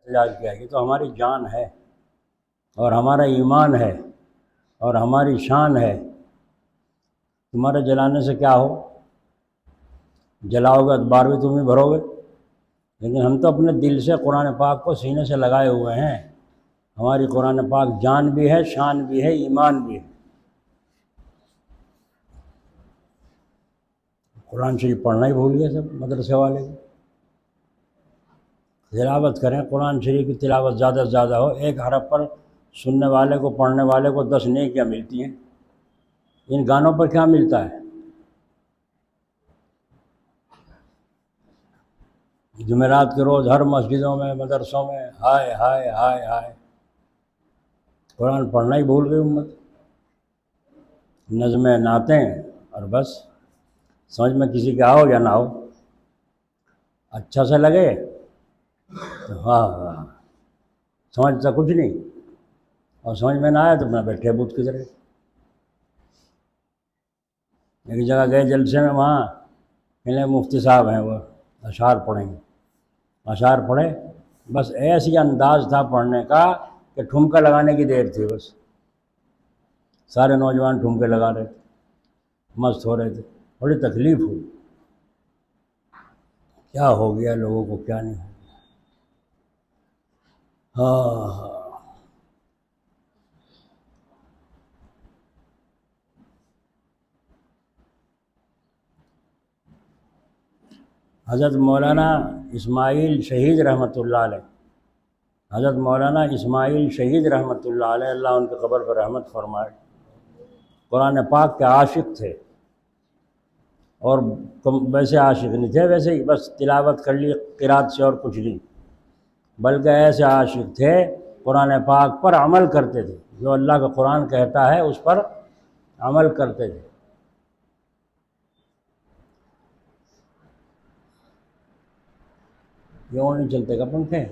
اعتراض کیا، یہ تو ہماری جان ہے اور ہمارا ایمان ہے اور ہماری شان ہے، تمہارے جلانے سے کیا ہو؟ جلاؤ گے اخبار بھی تم ہی بھرو گے، لیکن ہم تو اپنے دل سے قرآن پاک کو سینے سے لگائے ہوئے ہیں، ہماری قرآن پاک جان بھی ہے، شان بھی ہے، ایمان بھی ہے۔ قرآن شریف پڑھنا ہی بھول گئے سب مدرسے والے، تلاوت کریں قرآن شریف کی تلاوت زیادہ سے زیادہ ہو، ایک حرف پر سننے والے کو، پڑھنے والے کو 10 نیکیاں ملتی ہیں۔ ان گانوں پر کیا ملتا ہے؟ جمعرات کے روز ہر مسجدوں میں، مدرسوں میں ہائے ہائے ہائے ہائے، قرآن پڑھنا ہی بھول گئی امت، نظمیں نعتیں، اور بس سمجھ میں کسی کے آؤ یا نہ ہو، اچھا سے لگے تو ہاں ہاں، سمجھتا کچھ نہیں، اور سمجھ میں نہ آئے تو اپنا بیٹھے بت کی طرح۔ ایک جگہ گئے جلسے میں، وہاں ملے مفتی صاحب ہیں، وہ اشعار پڑھیں گے، اشعار پڑھے، بس ایسی انداز تھا پڑھنے کا کہ ٹھمکا لگانے کی دیر تھی، بس سارے نوجوان ٹھمکے لگا رہے تھے، مست ہو رہے تھے، بڑی تکلیف ہوئی، کیا ہو گیا لوگوں کو، کیا نہیں ہو گیا۔ ہاں ہاں، حضرت مولانا اسماعیل شہید رحمۃ اللہ علیہ، حضرت مولانا اسماعیل شہید رحمۃ اللہ علیہ، اللہ ان کے قبر پر رحمت فرمائے، قرآن پاک کے عاشق تھے، اور ویسے عاشق نہیں تھے ویسے ہی بس تلاوت کر لی قرات سے اور کچھ نہیں، بلکہ ایسے عاشق تھے قرآن پاک پر عمل کرتے تھے، جو اللہ کا قرآن کہتا ہے اس پر عمل کرتے تھے۔ کیوں نہیں چلتے کا پنکھے؟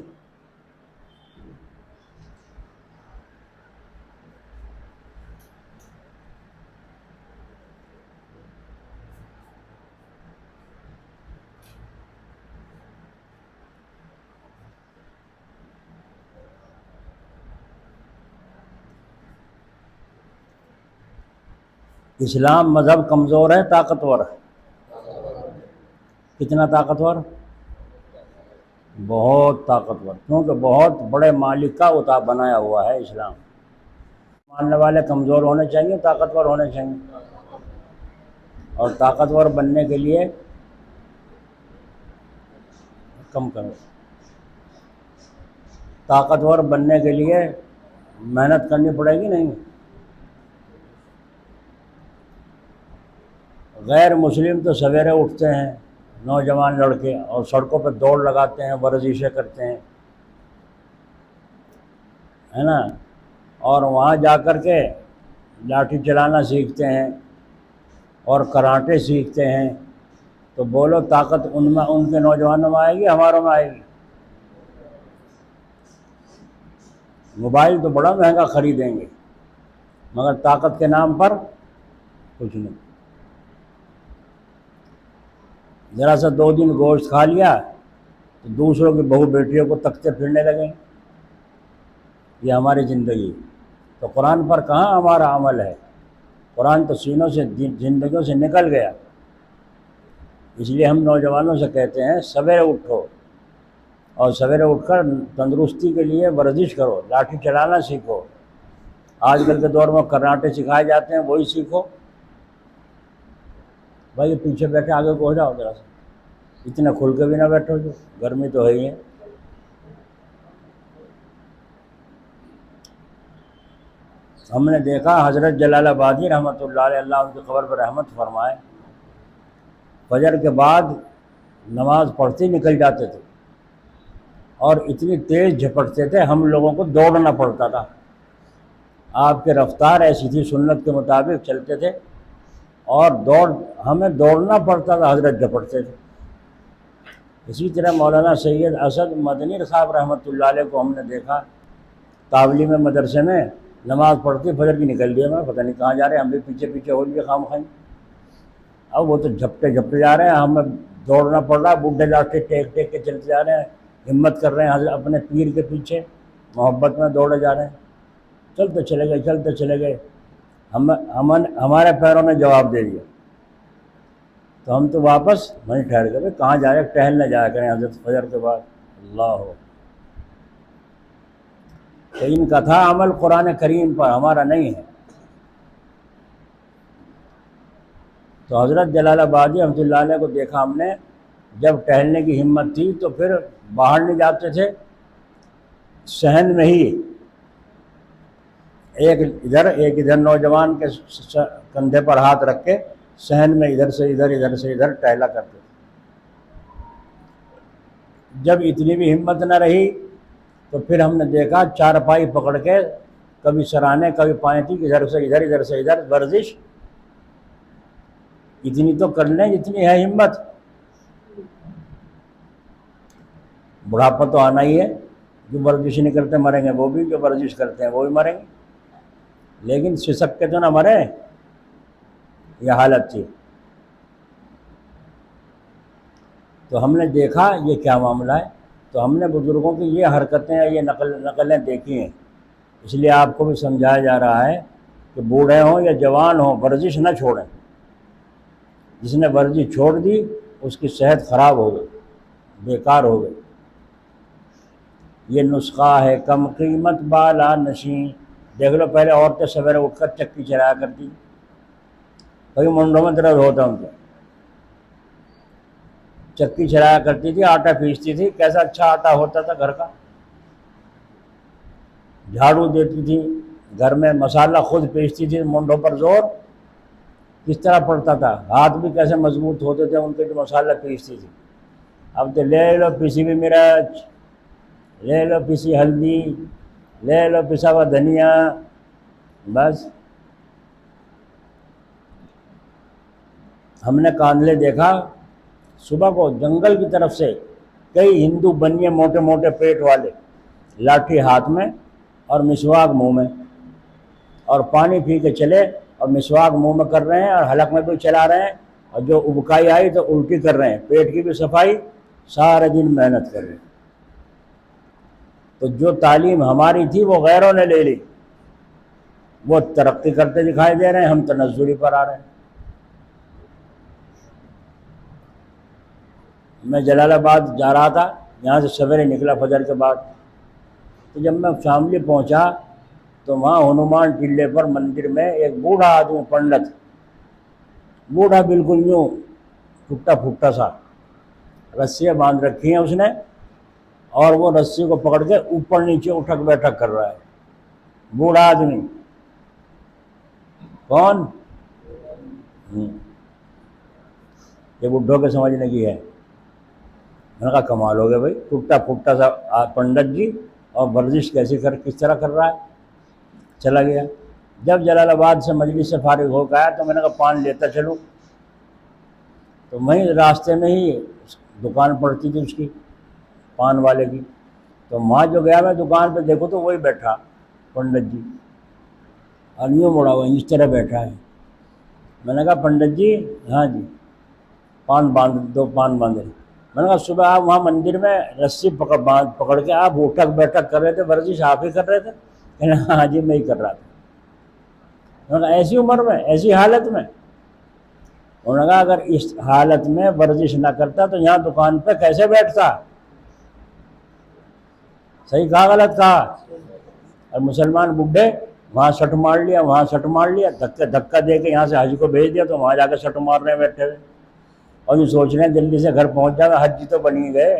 اسلام مذہب کمزور ہے طاقتور ہے؟ کتنا طاقتور؟ بہت طاقتور، کیونکہ بہت بڑے مالک کا عطا بنایا ہوا ہے اسلام۔ ماننے والے کمزور ہونے چاہیے، طاقتور ہونے چاہیے، اور طاقتور بننے کے لیے کم کرو، طاقتور بننے کے لیے محنت کرنی پڑے گی نہیں؟ غیر مسلم تو سویرے اٹھتے ہیں نوجوان لڑکے اور سڑکوں پہ دوڑ لگاتے ہیں، ورزشیں کرتے ہیں، ہے نا، اور وہاں جا کر کے لاٹھی چلانا سیکھتے ہیں اور کراٹے سیکھتے ہیں، تو بولو طاقت ان کے نوجوانوں میں آئے گی، ہماروں میں آئے گی؟ موبائل تو بڑا مہنگا خریدیں گے، مگر طاقت کے نام پر کچھ نہیں۔ ذرا سا 2 دن گوشت کھا لیا تو دوسروں کی بہو بیٹیوں کو تکتے پھرنے لگیں، یہ ہماری زندگی۔ تو قرآن پر کہاں ہمارا عمل ہے؟ قرآن تو سینوں سے، زندگیوں سے نکل گیا۔ اس لیے ہم نوجوانوں سے کہتے ہیں سویرے اٹھو، اور سویرے اٹھ کر تندرستی کے لیے ورزش کرو، لاٹھی چلانا سیکھو، آج کل کے دور میں کراٹے سکھائے جاتے ہیں، وہی سیکھو۔ بھائی پیچھے بیٹھے آگے کو ہو جاؤ ذرا سا، اتنے کھل کے بھی نہ بیٹھو، جو گرمی تو ہے ہی ہے۔ ہم نے دیکھا حضرت جلال آبادی رحمۃ اللہ علیہ، اللہ ان کی قبر پر رحمت فرمائے، فجر کے بعد نماز پڑھتے نکل جاتے تھے، اور اتنی تیز جھپٹتے تھے ہم لوگوں کو دوڑنا پڑتا تھا، آپ کی رفتار ایسی تھی، سنت کے مطابق چلتے تھے، اور ہمیں دوڑنا پڑتا تھا، حضرت جھپٹتے تھے۔ اسی طرح مولانا سید اسد مدنی صاحب رحمۃ اللہ علیہ کو ہم نے دیکھا تابلی میں مدرسے میں نماز پڑھتے فجر کی نکل لیا، میں پتہ نہیں کہاں جا رہے ہیں، ہم بھی پیچھے پیچھے ہو لیے خام خواہ۔ اب وہ تو جھپٹے جھپٹے جا رہے ہیں، ہمیں دوڑنا پڑ رہا ہے، بوڑھے لاٹھی ٹیک ٹیک کے چلتے جا رہے ہیں، ہمت کر رہے ہیں حضرت اپنے پیر کے پیچھے، محبت میں دوڑے جا رہے ہیں، چلتے چلے گئے چلتے چلے گئے، ہمارے پیروں نے جواب دے دیا، تو ہم تو واپس وہیں ٹھہر گئے، کہاں جا رہے، ٹہلنے جایا کریں حضرت فجر کے بعد۔ اللہ ہو، تو ان کا تھا عمل قرآن کریم پر، ہمارا نہیں ہے۔ تو حضرت جلال آبادی رحمۃ اللہ علیہ کو دیکھا ہم نے، جب ٹہلنے کی ہمت تھی تو پھر باہر نہیں جاتے تھے، صحن میں ہی ایک ادھر نوجوان کے کندھے پر ہاتھ رکھ کے صحن میں ادھر سے ادھر ٹہلا کرتے تھے۔ جب اتنی بھی ہمت نہ رہی تو پھر ہم نے دیکھا چارپائی پکڑ کے کبھی سرانے کبھی پائیں تھی، ادھر سے ادھر ورزش، اتنی تو کر لیں جتنی ہے ہمت۔ بڑھاپا تو آنا ہی ہے، جو ورزش نہیں کرتے مریں گے وہ بھی، جو ورزش کرتے ہیں وہ بھی مریں گے، لیکن سسک کے تو نہ مرے، یہ حالت تھی۔ تو ہم نے دیکھا یہ کیا معاملہ ہے، تو ہم نے بزرگوں کی یہ حرکتیں یہ نقلیں دیکھی ہیں، اس لیے آپ کو بھی سمجھایا جا رہا ہے کہ بوڑھے ہوں یا جوان ہوں ورزش نہ چھوڑیں۔ جس نے ورزش چھوڑ دی اس کی صحت خراب ہو گئی، بیکار ہو گئی۔ یہ نسخہ ہے کم قیمت بالا نشیں۔ دیکھ لو پہلے عورتیں سویرے اٹھ کر چکی چلایا کرتی، کبھی منڈوں میں درد ہوتا ان کو، چکی چلایا کرتی تھی، آٹا پیستی تھی، کیسا اچھا آٹا ہوتا تھا گھر کا، جھاڑو دیتی تھی گھر میں، مسالہ خود پیستی تھی، منڈوں پر زور کس طرح پڑتا تھا، ہاتھ بھی کیسے مضبوط ہوتے تھے ان کے جو مسالہ پیستی تھی۔ اب تو لے لو پیسی ہوئی مرچ، لے لو پیسی ہلدی، لے لو پسا ہوا دھنیا، بس۔ ہم نے کاندھلے دیکھا صبح کو جنگل کی طرف سے کئی ہندو بنیے موٹے موٹے پیٹ والے، لاٹھی ہاتھ میں اور مسواک منہ میں، اور پانی پی کے چلے اور مسواک منہ میں کر رہے ہیں اور حلق میں بھی چلا رہے ہیں، اور جو ابکائی آئی تو الٹی کر رہے ہیں، پیٹ کی بھی صفائی، سارے دن محنت کر رہے ہیں۔ تو جو تعلیم ہماری تھی وہ غیروں نے لے لی، وہ ترقی کرتے دکھائی دے رہے ہیں، ہم تنزلی پر آ رہے ہیں۔ میں جلال آباد جا رہا تھا، یہاں سے سویرے نکلا فجر کے بعد، تو جب میں شاملی پہنچا تو وہاں ہنومان ٹلے پر مندر میں ایک بوڑھا آدمی پنڈت، بوڑھا بالکل یوں پھٹا پھٹا سا، رسیاں باندھ رکھی ہیں اس نے، اور وہ رسی کو پکڑ کے اوپر نیچے اٹھک بیٹھک کر رہا ہے، بوڑھا آدمی۔ کون؟ یہ بڈھوں کے سمجھنے کی ہے۔ میں نے کہا کمال ہو گیا بھائی، ٹوٹا پھٹا سا پنڈت جی، اور ورزش کس طرح کر رہا ہے۔ چلا گیا۔ جب جلال آباد سے مجلس سے فارغ ہو گیا تو میں نے کہا پان لیتا چلوں، تو وہیں راستے میں ہی دکان پڑتی تھی اس کی، پان والے کی، تو وہاں جو گیا میں دکان پہ دیکھو تو وہی بیٹھا پنڈت جی، اور یوں مڑا ہوا اس طرح بیٹھا ہے۔ میں نے کہا پنڈت جی، ہاں جی، پان باندھے۔ میں نے کہا صبح آپ وہاں مندر میں رسی پکڑ کے آپ اٹھک بیٹھک کر رہے تھے، ورزش آپ ہی کر رہے تھے؟ کہنے ہاں جی میں ہی کر رہا تھا۔ میں نے کہا ایسی عمر میں، ایسی حالت میں؟ انہوں نے کہا اگر اس حالت میں ورزش نہ کرتا تو یہاں دکان پہ کیسے بیٹھتا؟ صحیح کہا غلط کہا؟ اور مسلمان بڈھے وہاں سٹ مار لیا، وہاں سٹ مار لیا، دھکا دے کے یہاں سے حج کو بھیج دیا تو وہاں جا کے سٹ مار رہے ہیں بیٹھے ہوئے، اور یہ سوچ رہے ہیں جلدی سے گھر پہنچ جائے، حج تو بنی گئے،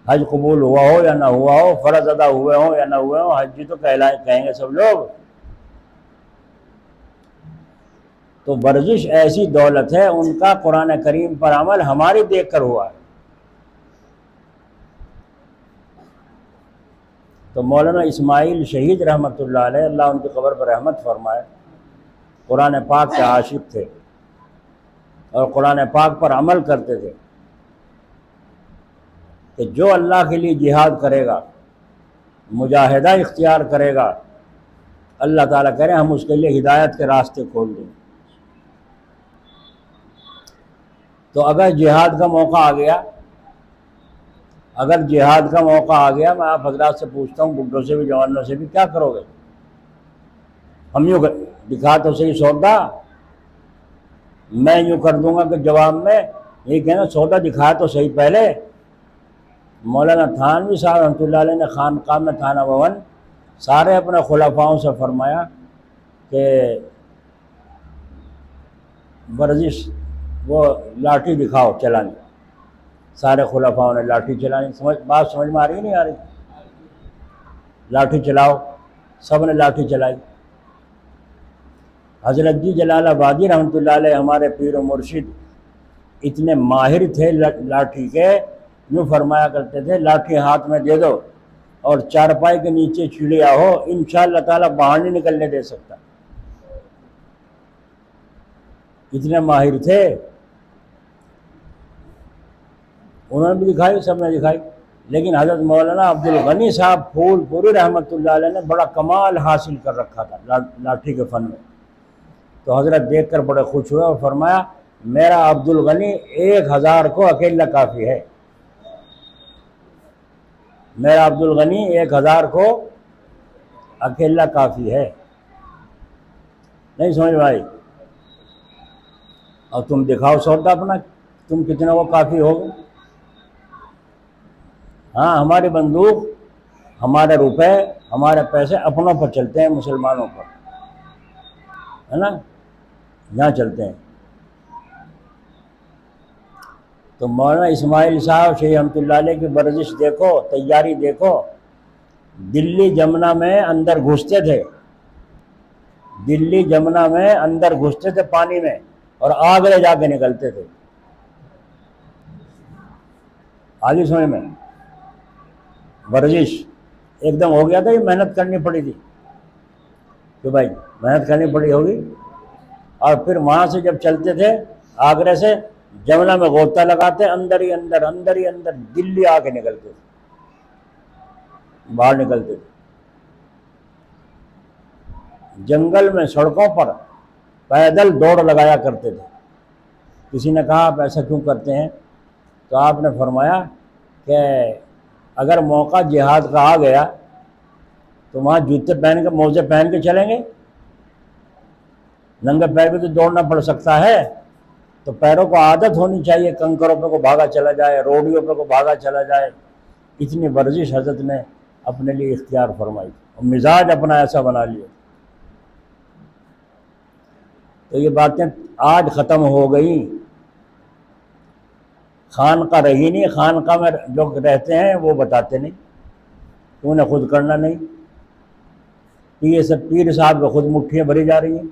حج قبول ہوا ہو یا نہ ہوا ہو، فرض ادا ہوئے ہوں یا نہ ہوئے ہوں، حج تو کہیں گے سب لوگ۔ تو ورزش ایسی دولت ہے، ان کا قرآن کریم پر عمل ہماری دیکھ کر ہوا ہے۔ تو مولانا اسماعیل شہید رحمۃ اللہ علیہ، اللہ ان کی قبر پر رحمت فرمائے، قرآن پاک کے عاشق تھے اور قرآن پاک پر عمل کرتے تھے کہ جو اللہ کے لیے جہاد کرے گا، مجاہدہ اختیار کرے گا، اللہ تعالیٰ کہہ رہے ہیں ہم اس کے لیے ہدایت کے راستے کھول دیں۔ تو اگر جہاد کا موقع آ گیا اگر جہاد کا موقع آ گیا، میں آپ حضرات سے پوچھتا ہوں، بڈھوں سے بھی جوانوں سے بھی، کیا کرو گے؟ ہم یوں دکھا تو صحیح سودا، میں یوں کر دوں گا کہ جواب میں یہ کہنا سودا دکھا تو صحیح پہلے۔ مولانا تھانوی صاحب رحمۃ اللہ علیہ نے خانقاہ میں تھانہ بھون سارے اپنے خلفاؤں سے فرمایا کہ ورزش وہ لاٹھی دکھاؤ چلانی، سارے خلفاؤں نے لاٹھی چلانی۔ بات سمجھ میں آ رہی نہیں آ رہی؟ لاٹھی چلاؤ، سب نے لاٹھی چلائی۔ حضرت جی جلال آبادی رحمۃ اللہ علیہ ہمارے پیر و مرشد اتنے ماہر تھے لاٹھی کے، یوں فرمایا کرتے تھے لاٹھی ہاتھ میں دے دو اور چارپائی کے نیچے چڑیا ہو، انشاءاللہ تعالیٰ باہر نہیں نکلنے دے سکتا، اتنے ماہر تھے۔ انہوں نے بھی دکھائی، سب نے دکھائی، لیکن حضرت مولانا عبد الغنی صاحب پھول پوری رحمۃ اللہ علیہ نے بڑا کمال حاصل کر رکھا تھا لاٹھی کے فن میں۔ تو حضرت دیکھ کر بڑے خوش ہوئے اور فرمایا میرا عبد الغنی 1000 کو اکیلا کافی ہے، میرا عبد الغنی 1000 کو اکیلا کافی ہے۔ نہیں سمجھ میں آئی؟ اور تم دکھاؤ سودا اپنا، تم کتنا وہ کافی ہوگا۔ ہاں ہماری بندوق، ہمارے روپے، ہمارے پیسے اپنوں پر چلتے ہیں، مسلمانوں پر، ہے نا، یہاں چلتے ہیں۔ تو مولانا اسماعیل صاحب شیخ رحمۃ اللہ علیہ کی ورزش دیکھو، تیاری دیکھو۔ دلی جمنا میں اندر گھستے تھے، دلی جمنا میں اندر گھستے تھے پانی میں، اور آگے جا کے نکلتے تھے۔ آگے سمجھ میں ورزش ایک دم ہو گیا تھا، یہ محنت کرنی پڑی تھی کہ بھائی محنت کرنی پڑی ہوگی۔ اور پھر وہاں سے جب چلتے تھے آگرہ سے جمنا میں غوطہ لگاتے، اندر ہی اندر اندر ہی اندر دلی آ کے نکلتے تھے، باہر نکلتے تھے۔ جنگل میں سڑکوں پر پیدل دوڑ لگایا کرتے تھے۔ کسی نے کہا آپ ایسا کیوں کرتے ہیں؟ تو آپ نے فرمایا کہ اگر موقع جہاد کا آ گیا تو وہاں جوتے پہن کے موزے پہن کے چلیں گے، ننگے پیر بھی تو دوڑنا پڑ سکتا ہے، تو پیروں کو عادت ہونی چاہیے، کنکروں پہ کو بھاگا چلا جائے، روڈیوں پہ کو بھاگا چلا جائے۔ اتنی ورزش حضرت نے اپنے لیے اختیار فرمائی اور مزاج اپنا ایسا بنا لیا۔ تو یہ باتیں آج ختم ہو گئیں، خانقاہ رہی نہیں۔ خانقاہ میں لوگ رہتے ہیں وہ بتاتے نہیں، انہیں خود کرنا نہیں۔ پیر صاحب کے خود مٹھیاں بھری جا رہی ہیں،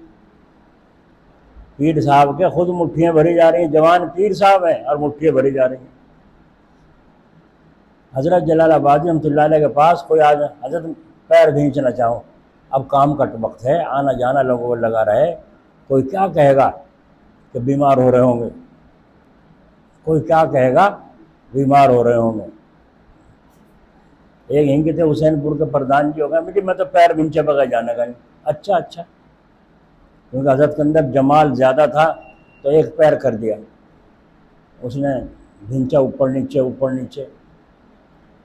پیر صاحب کے خود مٹھیاں بھری جا رہی ہیں، جوان پیر صاحب ہیں اور مٹھیاں بھری جا رہی ہیں۔ حضرت جلال آبادی رحمۃ اللہ علیہ کے پاس کوئی آج حضرت پیر کھینچنا چاہو، اب کام کا وقت ہے، آنا جانا لوگوں کو لگا رہے، کوئی کیا کہے گا کہ بیمار ہو رہے ہوں گے، کوئی کیا کہے گا بیمار ہو رہے ہوں گے۔ ایک ہنگی تھے حسین پور کے پردھان جی ہو گئے، مجھے میں تو پیر بھینچے بغیر جانے کا نہیں۔ اچھا کیونکہ حضرت کے اندر جمال زیادہ تھا تو ایک پیر کر دیا اس نے، بھینچا اوپر نیچے اوپر نیچے۔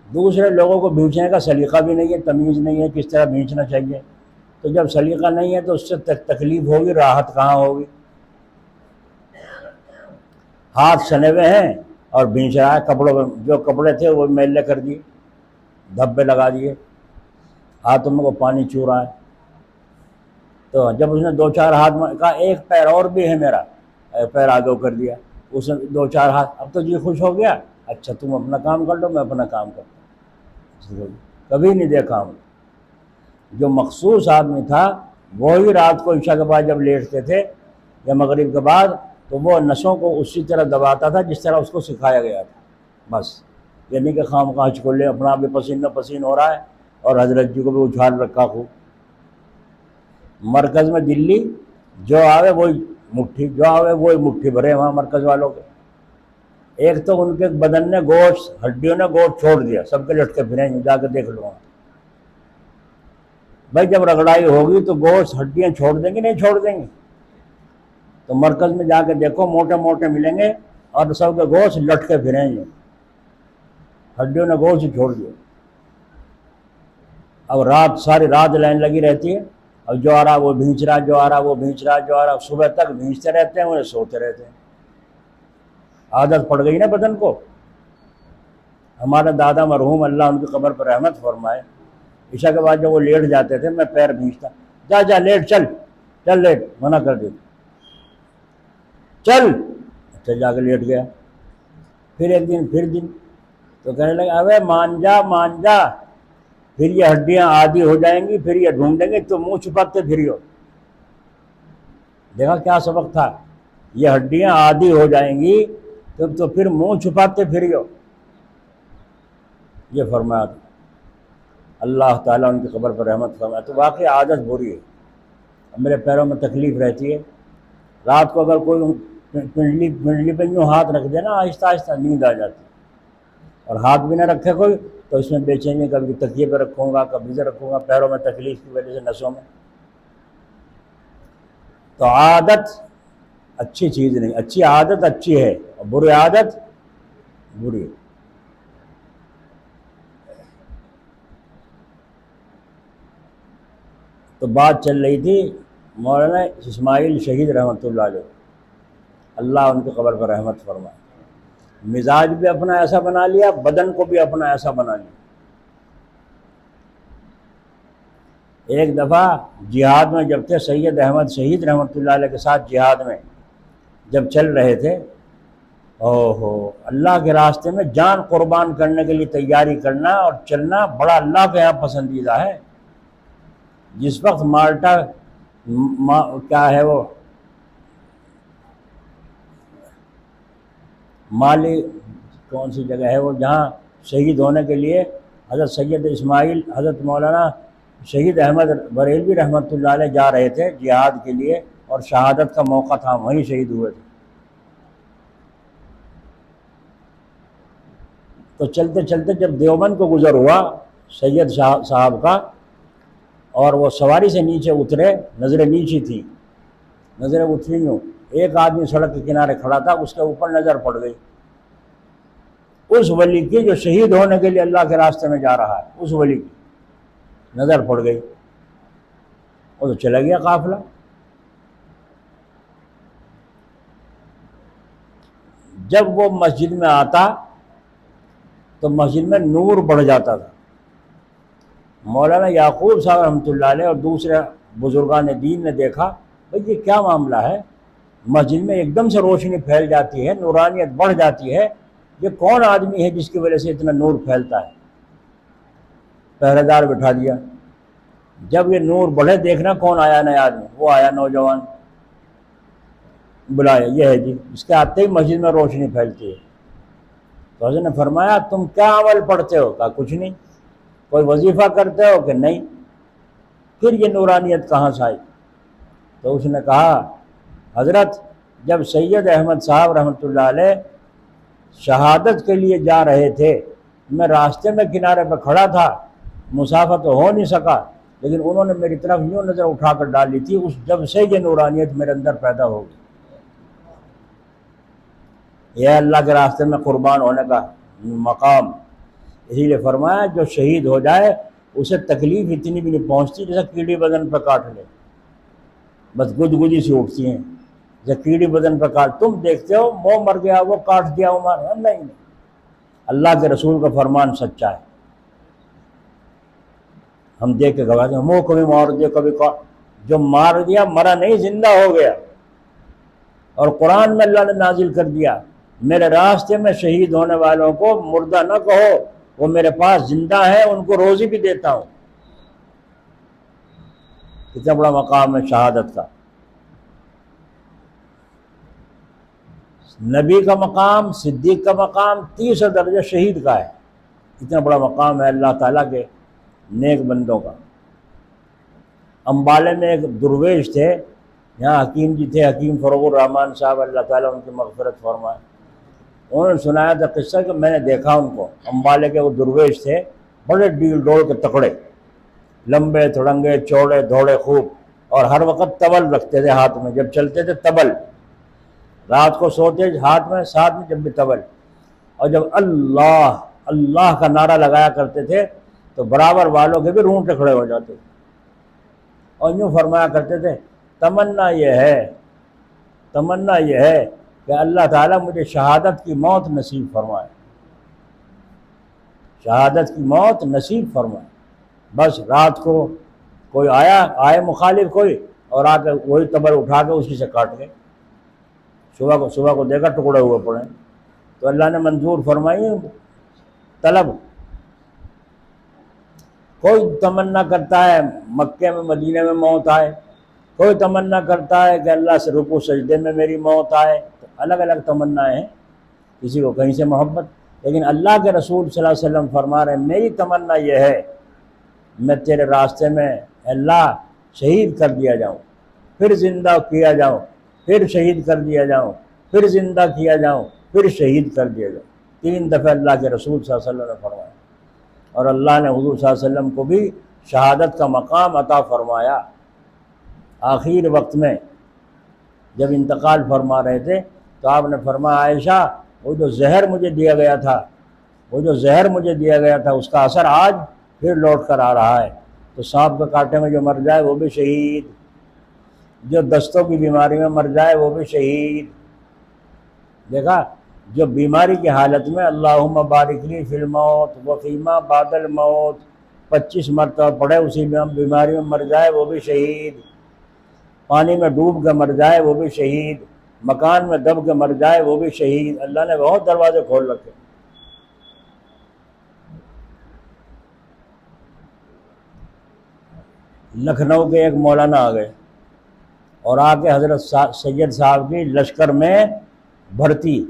دوسرے لوگوں کو بھینچنے کا سلیقہ بھی نہیں ہے، تمیز نہیں ہے کس طرح بھینچنا چاہیے، تو جب سلیقہ نہیں ہے تو اس سے تکلیف ہوگی، راحت کہاں ہوگی۔ ہاتھ سنے ہوئے ہیں اور بھینچ رہا ہے، کپڑوں میں جو کپڑے تھے وہ میلے کر دیے، دھبے لگا دیے، ہاتھوں میں کو پانی چو رہا ہے۔ تو جب اس نے 2-4 ہاتھ میں کہا ایک پیر اور بھی ہے میرا، ایک پیر آگے کر دیا، اس نے 2-4 ہاتھ، اب تو جی خوش ہو گیا، اچھا تم اپنا کام کر لو میں اپنا کام کرتا ہوں۔ کبھی نہیں دیکھا ہوں، جو مخصوص آدمی تھا وہی رات کو عشاء کے بعد جب لیٹتے تھے یا مغرب کے بعد تو وہ نسوں کو اسی طرح دباتا تھا جس طرح اس کو سکھایا گیا تھا، بس یہ نہیں کہ خام خواہ چکولے اپنا بھی پسینہ پسین ہو رہا ہے اور حضرت جی کو بھی اچھال رکھا خوب۔ مرکز میں دلی جو آوے وہی مٹھی، جو آوے وہی مٹھی بھرے وہاں مرکز والوں کے۔ ایک تو ان کے بدن نے گوشت، ہڈیوں نے گوشت چھوڑ دیا، سب کے لٹکے پھریں، جا کے دیکھ لو وہاں۔ بھائی جب رگڑائی ہوگی تو گوشت ہڈیاں چھوڑ دیں گے، نہیں چھوڑ دیں گے؟ تو مرکز میں جا کے دیکھو، موٹے موٹے ملیں گے اور سب کے گوشت لٹکے پھریں گے۔ ہڈیوں نے گوشت ہی چھوڑ دیا۔ اب رات ساری رات لائن لگی رہتی ہے، اور جو آ رہا وہ بھینچ رہا، جو آ رہا وہ بھینچ رہا، جو آ رہا صبح تک بھینچتے رہتے ہیں، انہیں سوتے رہتے ہیں۔ عادت پڑ گئی نا بدن کو۔ ہمارے دادا مرحوم اللہ ان کی قبر پر رحمت فرمائے، عشاء کے بعد جب وہ لیٹ جاتے تھے میں پیر بھینچتا، جا جا لیٹ، چل چل لیٹ، منع کر دیتا، چل، اچھا جا کے لیٹ گیا۔ پھر ایک دن پھر دن تو کہنے لگے ابے مان جا مان جا، پھر یہ ہڈیاں عادی ہو جائیں گی، پھر یہ ڈھونڈیں گے تو منہ چھپاتے پھری ہو۔ دیکھا کیا سبق تھا، یہ ہڈیاں عادی ہو جائیں گی تو پھر منہ چھپاتے پھری ہو، یہ فرمایا تھا۔ اللہ تعالیٰ ان کی قبر پر رحمت فرمائے۔ تو واقعی عادت بری ہے۔ اب میرے پیروں میں تکلیف رہتی ہے، رات کو اگر کوئی پنڈلی پہ یوں ہاتھ رکھ دے نا، آہستہ آہستہ نیند آ جاتی ہے، اور ہاتھ بھی نہ رکھے کوئی تو اس میں بے چینی، کبھی تکیے پہ رکھوں گا، کبھی سے رکھوں گا، پیروں میں تکلیف کی وجہ سے، نسوں میں۔ تو عادت اچھی چیز نہیں، اچھی عادت اچھی ہے اور بری عادت بری ہے۔ تو بات چل رہی تھی مولانا اسماعیل شہید رحمۃ اللہ علیہ، اللہ ان کی قبر پر رحمت فرمائے۔ مزاج بھی اپنا ایسا بنا لیا، بدن کو بھی اپنا ایسا بنا لیا۔ ایک دفعہ جہاد میں جب تھے، سید احمد شہید رحمۃ اللہ علیہ کے ساتھ جہاد میں جب چل رہے تھے، اللہ کے راستے میں جان قربان کرنے کے لیے تیاری کرنا اور چلنا بڑا اللہ کے یہاں پسندیدہ ہے۔ جس وقت مالٹا کیا ہے وہ مالی کون سی جگہ ہے وہ، جہاں شہید ہونے کے لیے حضرت سید اسماعیل، حضرت مولانا شہید احمد بریلوی رحمۃ اللہ علیہ جا رہے تھے جہاد کے لیے، اور شہادت کا موقع تھا، وہیں شہید ہوئے تھے۔ تو چلتے چلتے جب دیوبند کو گزر ہوا سید صاحب کا، اور وہ سواری سے نیچے اترے، نظریں نیچی تھی، نظریں اتری ہوں، ایک آدمی سڑک کے کنارے کھڑا تھا، اس کے اوپر نظر پڑ گئی، اس ولی کی جو شہید ہونے کے لیے اللہ کے راستے میں جا رہا ہے، اس ولی کی نظر پڑ گئی، وہ تو چلا گیا قافلہ۔ جب وہ مسجد میں آتا تو مسجد میں نور بڑھ جاتا تھا۔ مولانا یعقوب صاحب رحمۃ اللہ علیہ اور دوسرے بزرگان دین نے دیکھا بھئی یہ کیا معاملہ ہے، مسجد میں ایک دم سے روشنی پھیل جاتی ہے، نورانیت بڑھ جاتی ہے، یہ کون آدمی ہے جس کی وجہ سے اتنا نور پھیلتا ہے؟ پہرے دار بٹھا دیا، جب یہ نور بڑھے دیکھنا کون آیا نیا آدمی، وہ آیا نوجوان، بلایا، یہ ہے جی، اس کے آتے ہی مسجد میں روشنی پھیلتی ہے۔ تو حضرت نے فرمایا تم کیا عمل پڑھتے ہو؟ کہا کچھ نہیں۔ کوئی وظیفہ کرتے ہو؟ کہ نہیں۔ پھر یہ نورانیت کہاں سے آئی؟ تو اس نے کہا حضرت جب سید احمد صاحب رحمۃ اللہ علیہ شہادت کے لیے جا رہے تھے، میں راستے میں کنارے پہ کھڑا تھا، مسافر تو ہو نہیں سکا، لیکن انہوں نے میری طرف یوں نظر اٹھا کر ڈالی تھی، اس جب سے یہ نورانیت میرے اندر پیدا ہوگی۔ یہ اللہ کے راستے میں قربان ہونے کا مقام۔ اسی لیے فرمایا جو شہید ہو جائے اسے تکلیف اتنی بھی نہیں پہنچتی جیسے کیڑی بدن پہ کاٹ لے، بس گدگدی سی اٹھتی ہیں جیسے کیڑی بدن پہ کاٹ۔ تم دیکھتے ہو وہ مر گیا، وہ کاٹ دیا، وہ مر، نہیں، اللہ کے رسول کا فرمان سچا ہے۔ ہم دیکھ کے گواہ ہیں، وہ کبھی مار دیا، کبھی جو مار دیا مرا نہیں، زندہ ہو گیا۔ اور قرآن میں اللہ نے نازل کر دیا میرے راستے میں شہید ہونے والوں کو مردہ نہ کہو، وہ میرے پاس زندہ ہیں، ان کو روزی بھی دیتا ہوں۔ کتنا بڑا مقام ہے شہادت کا۔ نبی کا مقام، صدیق کا مقام، تیسرا درجہ شہید کا ہے۔ اتنا بڑا مقام ہے اللہ تعالیٰ کے نیک بندوں کا۔ امبالے میں ایک درویش تھے، یہاں حکیم جی تھے، حکیم فروغ الرحمان صاحب، اللہ تعالیٰ ان کی مغفرت فرمائے۔ انہوں نے سنایا تھا قصہ کہ میں نے دیکھا ان کو، امبالے کے وہ درویش تھے، بڑے ڈیل ڈول کے تکڑے، لمبے تھڑنگے، چوڑے دھوڑے خوب، اور ہر وقت تبل رکھتے تھے ہاتھ میں، جب چلتے تھے تبل، رات کو سوتے ہاتھ میں، ساتھ میں جب بھی تبل، اور جب اللہ اللہ کا نعرہ لگایا کرتے تھے تو برابر والوں کے بھی رونگٹے کھڑے ہو جاتے تھے، اور یوں فرمایا کرتے تھے تمنا یہ ہے کہ اللہ تعالیٰ مجھے شہادت کی موت نصیب فرمائے، شہادت کی موت نصیب فرمائے۔ بس رات کو کوئی آئے مخالف کوئی، اور آ کے وہی تبر اٹھا کے اسی سے کاٹ گئے، صبح کو دیکھا ٹکڑے ہوئے پڑے۔ تو اللہ نے منظور فرمائی طلب۔ کوئی تمنا کرتا ہے مکے میں مدینے میں موت آئے، کوئی تمنا کرتا ہے کہ اللہ سے رکوع سجدے میں میری موت آئے، الگ الگ تمنائیں ہیں، کسی کو کہیں سے محبت۔ لیکن اللہ کے رسول صلی اللہ علیہ وسلم فرما رہے ہیں میری تمنا یہ ہے میں تیرے راستے میں اللہ شہید کر دیا جاؤں، پھر زندہ کیا جاؤں، پھر شہید کر دیا جاؤں، پھر زندہ کیا جاؤں، پھر شہید کر دیا جاؤں۔ 3 دفعہ اللہ کے رسول صلی اللہ علیہ وسلم نے فرمایا، اور اللہ نے حضور صلی اللہ علیہ وسلم کو بھی شہادت کا مقام عطا فرمایا۔ آخر وقت میں جب انتقال فرما رہے تھے تو آپ نے فرمایا عائشہ وہ جو زہر مجھے دیا گیا تھا اس کا اثر آج پھر لوٹ کر آ رہا ہے۔ تو سانپ کے کانٹے میں جو مر جائے وہ بھی شہید، جو دستوں کی بیماری میں مر جائے وہ بھی شہید۔ دیکھا، جو بیماری کی حالت میں اللہم بارک لی فی الموت وفیما بعد الموت 25 مرتبہ پڑھے، اسی بیماری میں مر جائے وہ بھی شہید، پانی میں ڈوب کے مر جائے وہ بھی شہید، مکان میں دب کے مر جائے وہ بھی شہید۔ اللہ نے بہت دروازے کھول رکھے۔ لکھنؤ کے ایک مولانا آ گئے اور آ کے حضرت سید صاحب کی لشکر میں بھرتی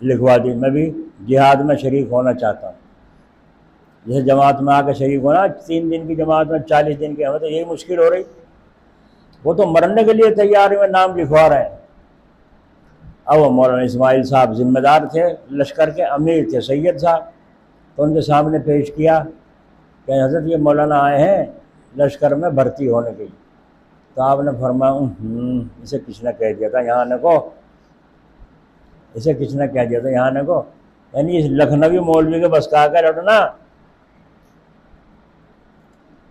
لکھوا دی، میں بھی جہاد میں شریک ہونا چاہتا ہوں۔ جیسے جماعت میں آ کے شریک ہونا، 3 دن کی جماعت میں 40 دن کی ہمیں تو یہی مشکل ہو رہی، وہ تو مرنے کے لیے تیار میں نام لکھوا رہے ہیں۔ اب وہ مولانا اسماعیل صاحب ذمہ دار تھے، لشکر کے امیر تھے سید صاحب، تو ان کے سامنے پیش کیا کہ حضرت یہ مولانا آئے ہیں لشکر میں بھرتی ہونے کے لیے۔ تو آپ نے فرمایا اسے کس نے کہہ دیا تھا یہاں آنے کو، اسے کس نے کہہ دیا تھا یہاں آنے کو، یعنی اس لکھنوی مولوی کے بس کا کر لوٹنا،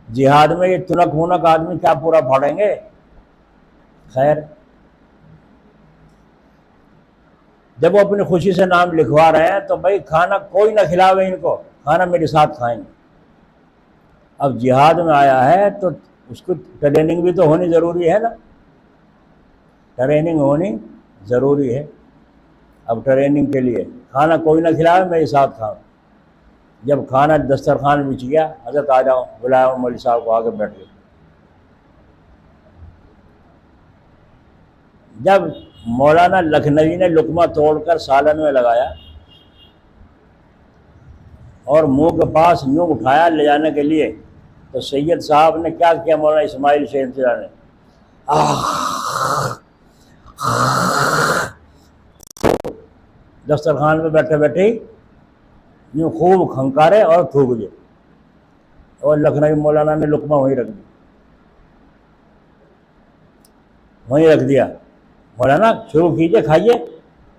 جہاد میں یہ تنک مونک آدمی کیا پورا پھاڑیں گے۔ خیر، جب وہ اپنی خوشی سے نام لکھوا رہے ہیں تو بھائی کھانا کوئی نہ کھلاوے ان کو، کھانا میرے ساتھ کھائیں گے۔ اب جہاد میں آیا ہے تو اس کو ٹریننگ بھی تو ہونی ضروری ہے نا، ٹریننگ ہونی ضروری ہے۔ اب ٹریننگ کے لیے کھانا کوئی نہ کھلاوے میرے ساتھ کھاؤ۔ جب کھانا دسترخوان بچ گیا، حضرت آ جاؤ، بلایا مولوی صاحب کو، آگے بیٹھ گئے۔ جب مولانا لکھنوی نے لقمہ توڑ کر سالن میں لگایا اور منہ کے پاس یوں اٹھایا لے جانے کے لیے، تو سید صاحب نے کیا کیا، مولانا اسماعیل شہنشاہ نے دسترخوان میں بیٹھے بیٹھے ہی یوں خوب کھنکارے اور تھوک دیے، اور لکھنوی مولانا نے لقمہ وہیں رکھ دیا۔ مولانا شروع کیجئے، کھائیے۔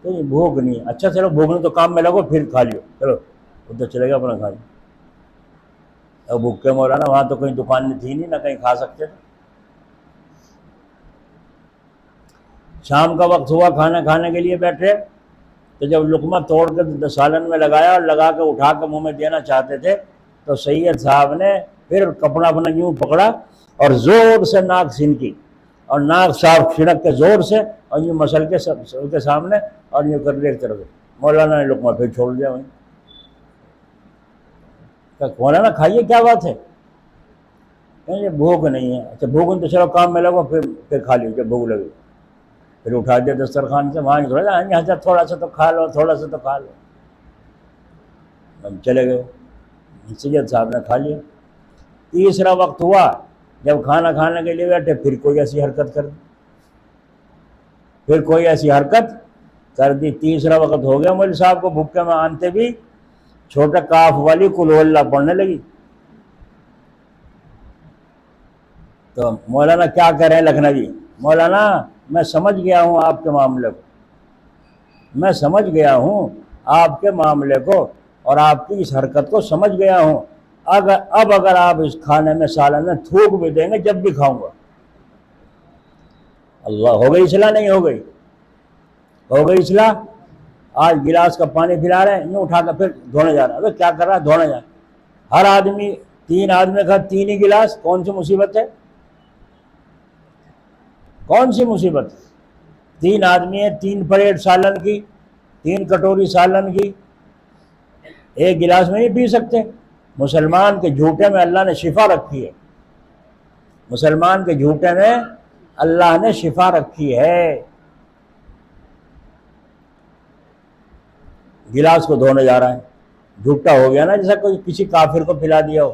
تو یہ بھوک نہیں، اچھا چلو بھوک نہیں تو کام میں لگو، پھر کھا لیو، چلو ادھر چلے گا اپنا کھا لیا۔ اب بھوک کے مولانا، وہاں تو کہیں دکان تھی نہیں، نہ کہیں کھا سکتے تھے۔ شام کا وقت ہوا، کھانا کھانے کے لیے بیٹھے تو جب لقمہ توڑ کے سالن میں لگایا اور لگا کے اٹھا کے منہ میں دینا چاہتے تھے تو سید صاحب نے پھر کپڑا اپنا یوں پکڑا اور زور سے ناک سنکی، اور ناک صاف چھڑک کے زور سے اور یوں مسل کے سب کے سامنے اور یوں کر دیکھتے رہے۔ مولانا نے لقمہ پھر چھوڑ دیا وہیں۔ کہ مولانا کھائیے، کیا بات ہے؟ کہ بھوک نہیں ہے۔ اچھا بھوک نہیں تو چلو کام میں لگو، پھر کھا لیو جب بھوک لگے، پھر اٹھا دیا دسترخوان سے، وہاں حضرت تھوڑا سا تو کھا لو، تھوڑا سا تو کھا لو۔ ہم چلے گئے، سید صاحب نے کھا لیا۔ تیسرا وقت ہوا، جب کھانا کھانے کے لیے بیٹھے پھر کوئی ایسی حرکت کر دی، تیسرا وقت ہو گیا، مولوی صاحب کو بھوکے میں آنتے بھی چھوٹا کاف والی قل ہو اللہ پڑھنے لگی۔ تو مولانا کیا کہہ رہے ہیں لکھنوی، مولانا میں سمجھ گیا ہوں آپ کے معاملے کو، اور آپ کی اس حرکت کو سمجھ گیا ہوں. اب اگر آپ اس کھانے میں سالن میں تھوک بھی دیں گے جب بھی کھاؤں گا. اللہ، ہو گئی اصلاح نہیں ہو گئی؟ ہو گئی اصلاح. آج گلاس کا پانی پلا رہے ہیں، یوں اٹھا کر پھر دھونے جا رہا ہے. ابے کیا کر رہا ہے؟ دھونے جا. ہر آدمی 3 آدمی کا 3 ہی گلاس. کون سی مصیبت ہے؟ کون سی مصیبت؟ 3 آدمی ہیں، 3 پلیٹ سالن کی، 3 کٹوری سالن کی، ایک گلاس میں نہیں پی سکتے. مسلمان کے جھوٹے میں اللہ نے شفا رکھی ہے. مسلمان کے جھوٹے میں اللہ نے شفا رکھی ہے. گلاس کو دھونے جا رہا ہے، جھوٹا ہو گیا نا، جیسا کوئی کسی کافر کو پلا دیا ہو.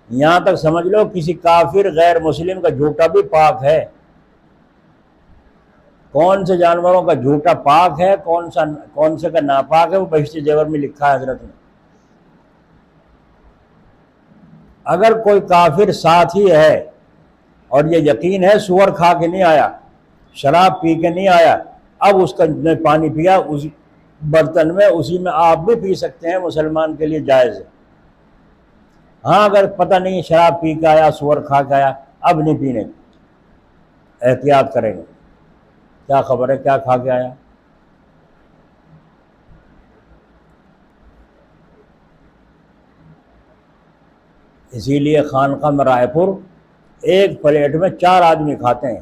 یہاں تک سمجھ لو کسی کافر غیر مسلم کا جھوٹا بھی پاک ہے. کون سے جانوروں کا جھوٹا پاک ہے، کون سے کا ناپاک ہے، وہ بہشتی زیور میں لکھا ہے حضرت نے. اگر کوئی کافر ساتھ ہی ہے اور یہ یقین ہے سور کھا کے نہیں آیا، شراب پی کے نہیں آیا، اب اس کا نے پانی پیا اس برتن میں، اسی میں آپ بھی پی سکتے ہیں، مسلمان کے لیے جائز ہے. ہاں اگر پتہ نہیں شراب پی کے آیا، سور کھا کے آیا، اب نہیں پینے، احتیاط کریں گے. کیا خبر ہے کیا کھا کے آیا. اسی لیے خانقاہ میں رائے پور ایک پلیٹ میں 4 آدمی کھاتے ہیں.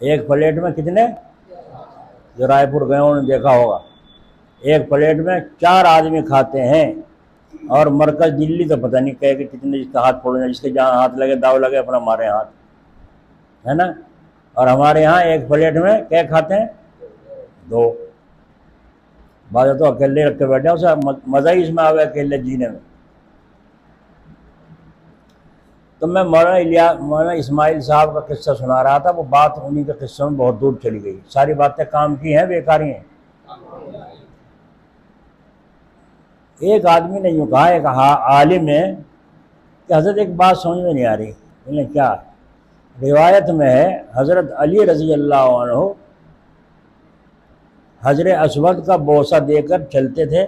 ایک پلیٹ میں کتنے؟ جو رائے پور گئے انہوں نے دیکھا ہوگا، ایک پلیٹ میں 4 آدمی کھاتے ہیں. اور مرکز دلی تو پتہ نہیں کہے کہ کتنے، جس کا ہاتھ پھوڑنا، جس کے جہاں ہاتھ لگے داؤ لگے اپنا مارے ہاتھ، ہے نا. اور ہمارے یہاں ایک پلیٹ میں کیا کھاتے ہیں؟ 2. بعض تو اکیلے رکھ کے بیٹھے ہیں، اسے مزہ ہی اس میں آوے اکیلے جینے میں. تو میں مولانا اسماعیل صاحب کا قصہ سنا رہا تھا، وہ بات انہی کے قصوں میں بہت دور چلی گئی. ساری باتیں کام کی ہیں، بیکاری ہیں. ایک آدمی نے یوں کہا، ایک عالم نے، کہ حضرت ایک بات سمجھ میں نہیں آ رہی. بولے کیا؟ روایت میں ہے حضرت علی رضی اللہ عنہ حجر اسود کا بوسہ دے کر چلتے تھے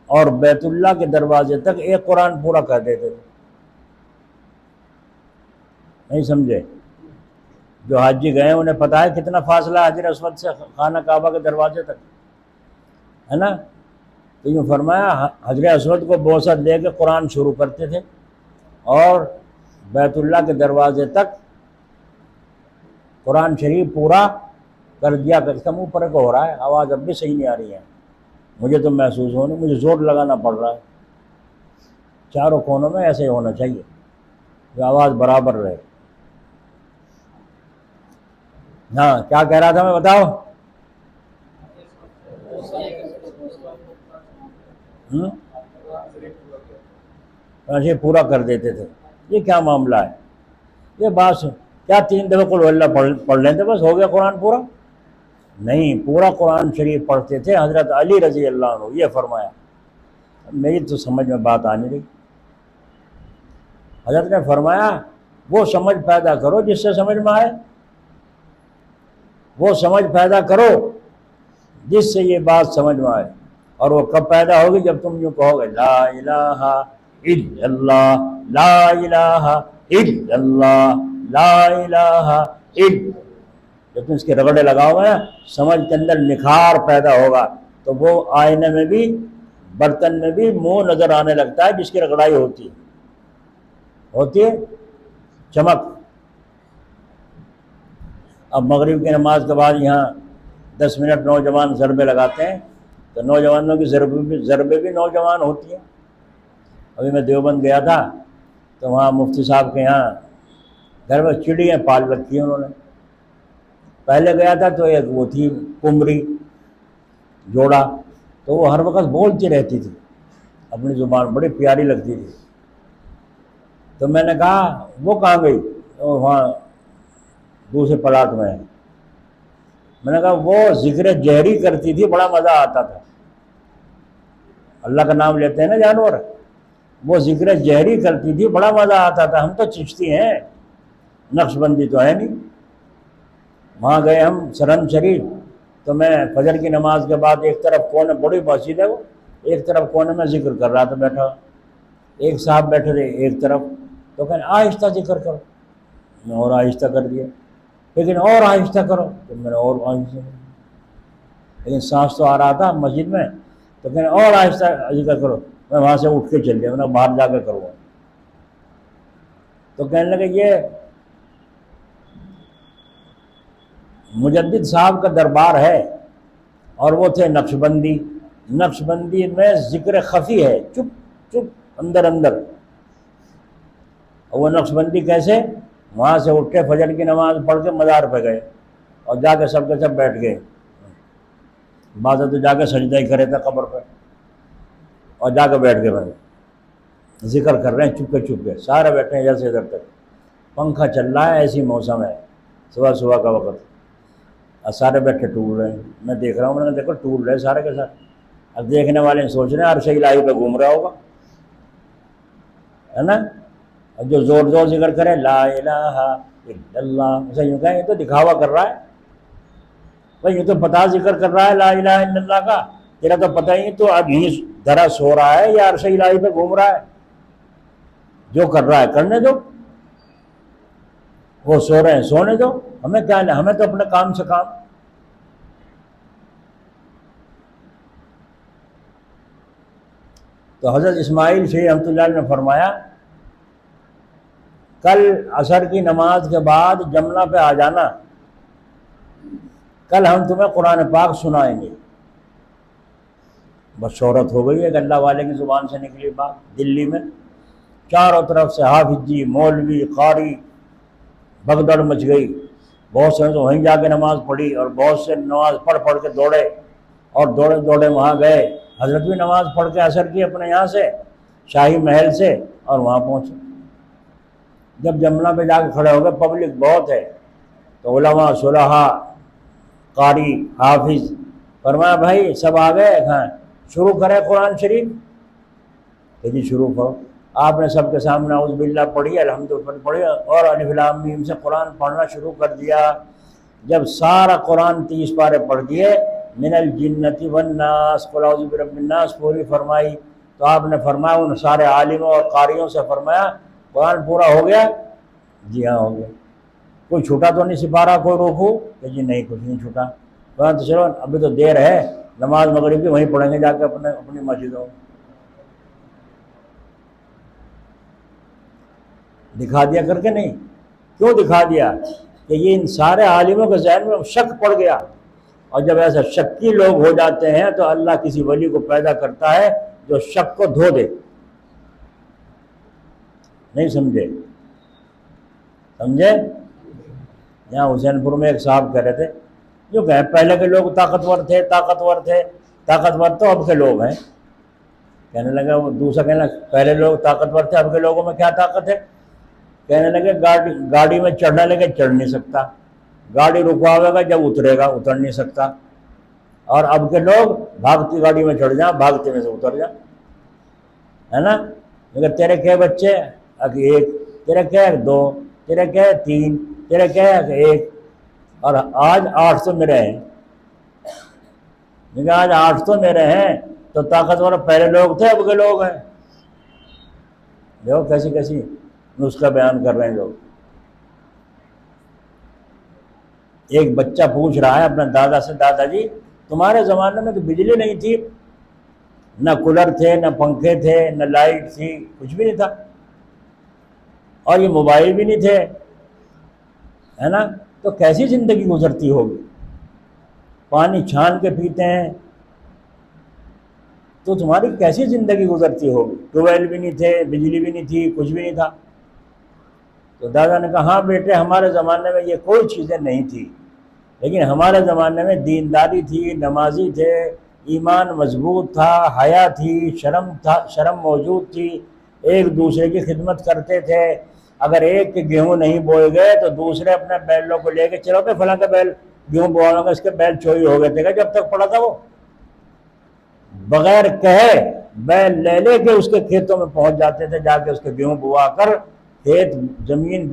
اور بیت اللہ کے دروازے تک ایک قرآن پورا کر دیتے تھے. نہیں سمجھے؟ جو حاجی گئے انہیں پتہ ہے کتنا فاصلہ ہے حجر اسود سے خانہ کعبہ کے دروازے تک، ہے نا. تو یوں فرمایا حجر اسود کو بوسہ دے کے قرآن شروع کرتے تھے اور بیت اللہ کے دروازے تک قرآن شریف پورا کر دیا. کرتا منہ پر کو ہو رہا ہے، آواز اب بھی صحیح نہیں آ رہی ہے مجھے تو محسوس ہو نہیں، مجھے زور لگانا پڑ رہا ہے. چاروں کونوں میں ایسے ہی ہونا چاہیے کہ آواز برابر رہے. ہاں کیا کہہ رہا تھا میں، بتاؤ. ایسے پورا کر دیتے تھے. یہ کیا معاملہ ہے؟ یہ بات کیا 3 دفعہ قل اللہ پڑھ لیں تھے بس ہو گیا قرآن پورا؟ نہیں، پورا قرآن شریف پڑھتے تھے حضرت علی رضی اللہ عنہ. یہ فرمایا. میری تو سمجھ میں بات آ نہیں رہی. حضرت نے فرمایا وہ سمجھ پیدا کرو جس سے سمجھ میں آئے، وہ سمجھ پیدا کرو جس سے یہ بات سمجھ میں آئے. اور وہ کب پیدا ہوگی؟ جب تم یوں کہو گے لا الہ الا اللہ، لا الہ الا اللہ، لا الہ الا. جب تم اس کے رگڑے لگاؤ گے نا، سمجھ کے اندر نکھار پیدا ہوگا. تو وہ آئینے میں بھی، برتن میں بھی منہ نظر آنے لگتا ہے جس کی رگڑائی ہوتی ہے چمک. اب مغرب کی نماز کے بعد یہاں 10 منٹ نوجوان ضربے لگاتے ہیں، تو نوجوانوں کی ضربے بھی نوجوان ہوتی ہیں. ابھی میں دیوبند گیا تھا تو وہاں مفتی صاحب کے یہاں گھر میں چڑیاں پال رکھی ہیں انہوں نے. پہلے گیا تھا تو ایک وہ تھی کمری جوڑا، تو وہ ہر وقت بولتی رہتی تھی اپنی زبان، بڑی پیاری لگتی تھی. تو میں نے کہا وہ کہاں گئی؟ تو وہاں دوسرے پلاٹ میں ہے. میں نے کہا وہ ذکر جہری کرتی تھی، بڑا مزہ آتا تھا. اللہ کا نام لیتے ہیں نا جانور، وہ ذکر جہری کرتی تھی، بڑا مزہ آتا تھا. ہم تو چشتی ہیں، نقش بندی تو ہے نہیں. وہاں گئے ہم سرن شریف، تو میں فجر کی نماز کے بعد ایک طرف کونے بڑی مسجد ہے وہ، ایک طرف کونے میں ذکر کر رہا تھا بیٹھا، ایک صاحب بیٹھے تھے ایک طرف، تو کہنے آہستہ ذکر کرو، میں اور آہستہ کر دیا، لیکن اور آہستہ کرو، تو میں نے اور آہستہ کر دیا، لیکن سانس تو آ رہا تھا مسجد میں، تو کہنے اور آہستہ ذکر کرو، میں وہاں سے اٹھ کے چل گیا، میں نے باہر جا کے کروں گا۔ تو کہنے لگے یہ مجدد صاحب کا دربار ہے، اور وہ تھے نقش بندی، نقش بندی میں ذکر خفی ہے، چپ چپ اندر اندر، اور وہ نقش بندی کیسے؟ وہاں سے اٹھ کے فجر کی نماز پڑھ کے مزار پہ گئے اور جا کے سب کے سب بیٹھ گئے، بعض تو جا کے سجدہ ہی کرے تھے قبر پہ، اور جا کے بیٹھ گئے، بھائی ذکر کر رہے ہیں چپ کے سارے بیٹھے ہیں ادھر سے ادھر تک، پنکھا چل رہا ہے، ایسی موسم ہے، صبح صبح کا وقت، اور سارے بیٹھے ٹول رہے ہیں، میں دیکھ رہا ہوں، میں نے دیکھو ٹول رہے سارے کے ساتھ، اب دیکھنے والے سوچ رہے ہیں عرش الہی پہ گھوم رہا ہوگا، ہے نا؟ اور جو زور زور ذکر کرے لا الہ الا اللہ، اسے یوں کہیں یہ تو دکھاوا کر رہا ہے، بھائی یہ تو پتہ ذکر کر رہا ہے لا الہ الا اللہ کا، تیرا تو پتہ ہی، تو اب یہیں دھرا سو رہا ہے یا عرش الہی پہ گھوم رہا ہے؟ جو کر رہا ہے کرنے دو، وہ سو رہے ہیں سونے دو، ہمیں کیا ہے، ہمیں تو اپنے کام سے کام۔ تو حضرت اسماعیل شیخ رحمۃ اللہ علیہ نے فرمایا کل عصر کی نماز کے بعد جملہ پہ آ جانا، کل ہم تمہیں قرآن پاک سنائیں گے۔ بس شہرت ہو گئی ہے کہ اللہ والے کی زبان سے نکلی بات، دلی میں چاروں طرف سے حافظ جی، مولوی، قاری، بھگدڑ مچ گئی، بہت سے تو وہیں جا کے نماز پڑھی، اور بہت سے نماز پڑھ کے دوڑے، اور دوڑے دوڑے وہاں گئے، حضرت بھی نماز پڑھ کے عصر کی اپنے یہاں سے شاہی محل سے، اور وہاں پہنچے۔ جب جملہ پہ جا کے کھڑے ہو گئے، پبلک بہت ہے، تو علماء، صلحاء، قاری، حافظ، فرمایا بھائی سب آ گئے، ہاں شروع کرے قرآن شریف، کہ جی شروع کرو۔ آپ نے سب کے سامنے اعوذ باللہ پڑھی، الحمدللہ پڑھی، اور الف لام میم سے قرآن پڑھنا شروع کر دیا۔ جب سارا قرآن 30 پارے پڑھ دیے، من الجنۃ والناس، قل اعوذ برب الناس پوری فرمائی، تو آپ نے فرمایا ان سارے عالموں اور قاریوں سے، فرمایا قرآن پورا ہو گیا؟ جی ہاں ہو گیا۔ کوئی چھوٹا تو نہیں سپارہ، کوئی رکوع؟ کہ جی نہیں کچھ نہیں چھوٹا۔ قرآن تو چلو ابھی تو دیر ہے، نماز مغرب کی وہیں پڑھیں گے جا کے اپنی مسجدوں۔ دکھا دیا کر کے نہیں، کیوں دکھا دیا؟ کہ یہ ان سارے عالموں کے ذہن میں شک پڑ گیا، اور جب ایسا شکی لوگ ہو جاتے ہیں تو اللہ کسی ولی کو پیدا کرتا ہے جو شک کو دھو دے۔ نہیں سمجھے؟ یہاں حسین پور میں ایک صاحب کہہ رہے تھے، جو کہ پہلے کے لوگ طاقتور تھے، طاقتور تو اب کے لوگ ہیں۔ کہنے لگا وہ دوسرا، کہنے لگا پہلے لوگ طاقتور تھے، اب کے لوگوں میں کیا طاقت ہے؟ کہنے لگے گاڑی میں چڑھنے لگے چڑھ نہیں سکتا، گاڑی رکواوے گا جب اترے گا اتر نہیں سکتا، اور اب کے لوگ بھاگتی گاڑی میں چڑھ جائیں، بھاگتے میں سے اتر جائیں، ہے نا؟ مگر تیرے کیا بچے؟ ایک، تیرے کیا؟ 2، تیرے کیا؟ 3، تیرے کیا؟ 1، اور آج 8 تو میرے ہیں۔ لیکن آج 8 تو میرے ہیں، تو طاقتور پہلے لوگ تھے اب کے لوگ ہیں۔ دیکھو کیسی کیسی نسخہ بیان کر رہے ہیں لوگ۔ ایک بچہ پوچھ رہا ہے اپنے دادا سے، دادا جی تمہارے زمانے میں تو بجلی نہیں تھی، نہ کولر تھے، نہ پنکھے تھے، نہ لائٹ تھی، کچھ بھی نہیں تھا، اور یہ موبائل بھی نہیں تھے، ہے نا؟ تو کیسی زندگی گزرتی ہوگی؟ پانی چھان کے پیتے ہیں، تو تمہاری کیسی زندگی گزرتی ہوگی؟ ٹویل بھی نہیں تھے، بجلی بھی نہیں تھی، کچھ بھی نہیں تھا۔ تو دادا نے کہا ہاں بیٹے ہمارے زمانے میں یہ کوئی چیزیں نہیں تھی، لیکن ہمارے زمانے میں دینداری تھی، نمازی تھے، ایمان مضبوط تھا، حیا تھی، شرم موجود تھی، ایک دوسرے کی خدمت کرتے تھے۔ اگر ایک کے گیہوں نہیں بوئے گئے تو دوسرے اپنے بیلوں کو لے کے چلو پہ فلاں کا بیل گیہوں بواؤں گا، اس کے بیل چوری ہو گئے تھے جب تک پڑا تھا، وہ بغیر کہے بیل لے لے کے اس کے کھیتوں میں پہنچ جاتے تھے، جا کے اس کے گیہوں بوا کر کھیت زمین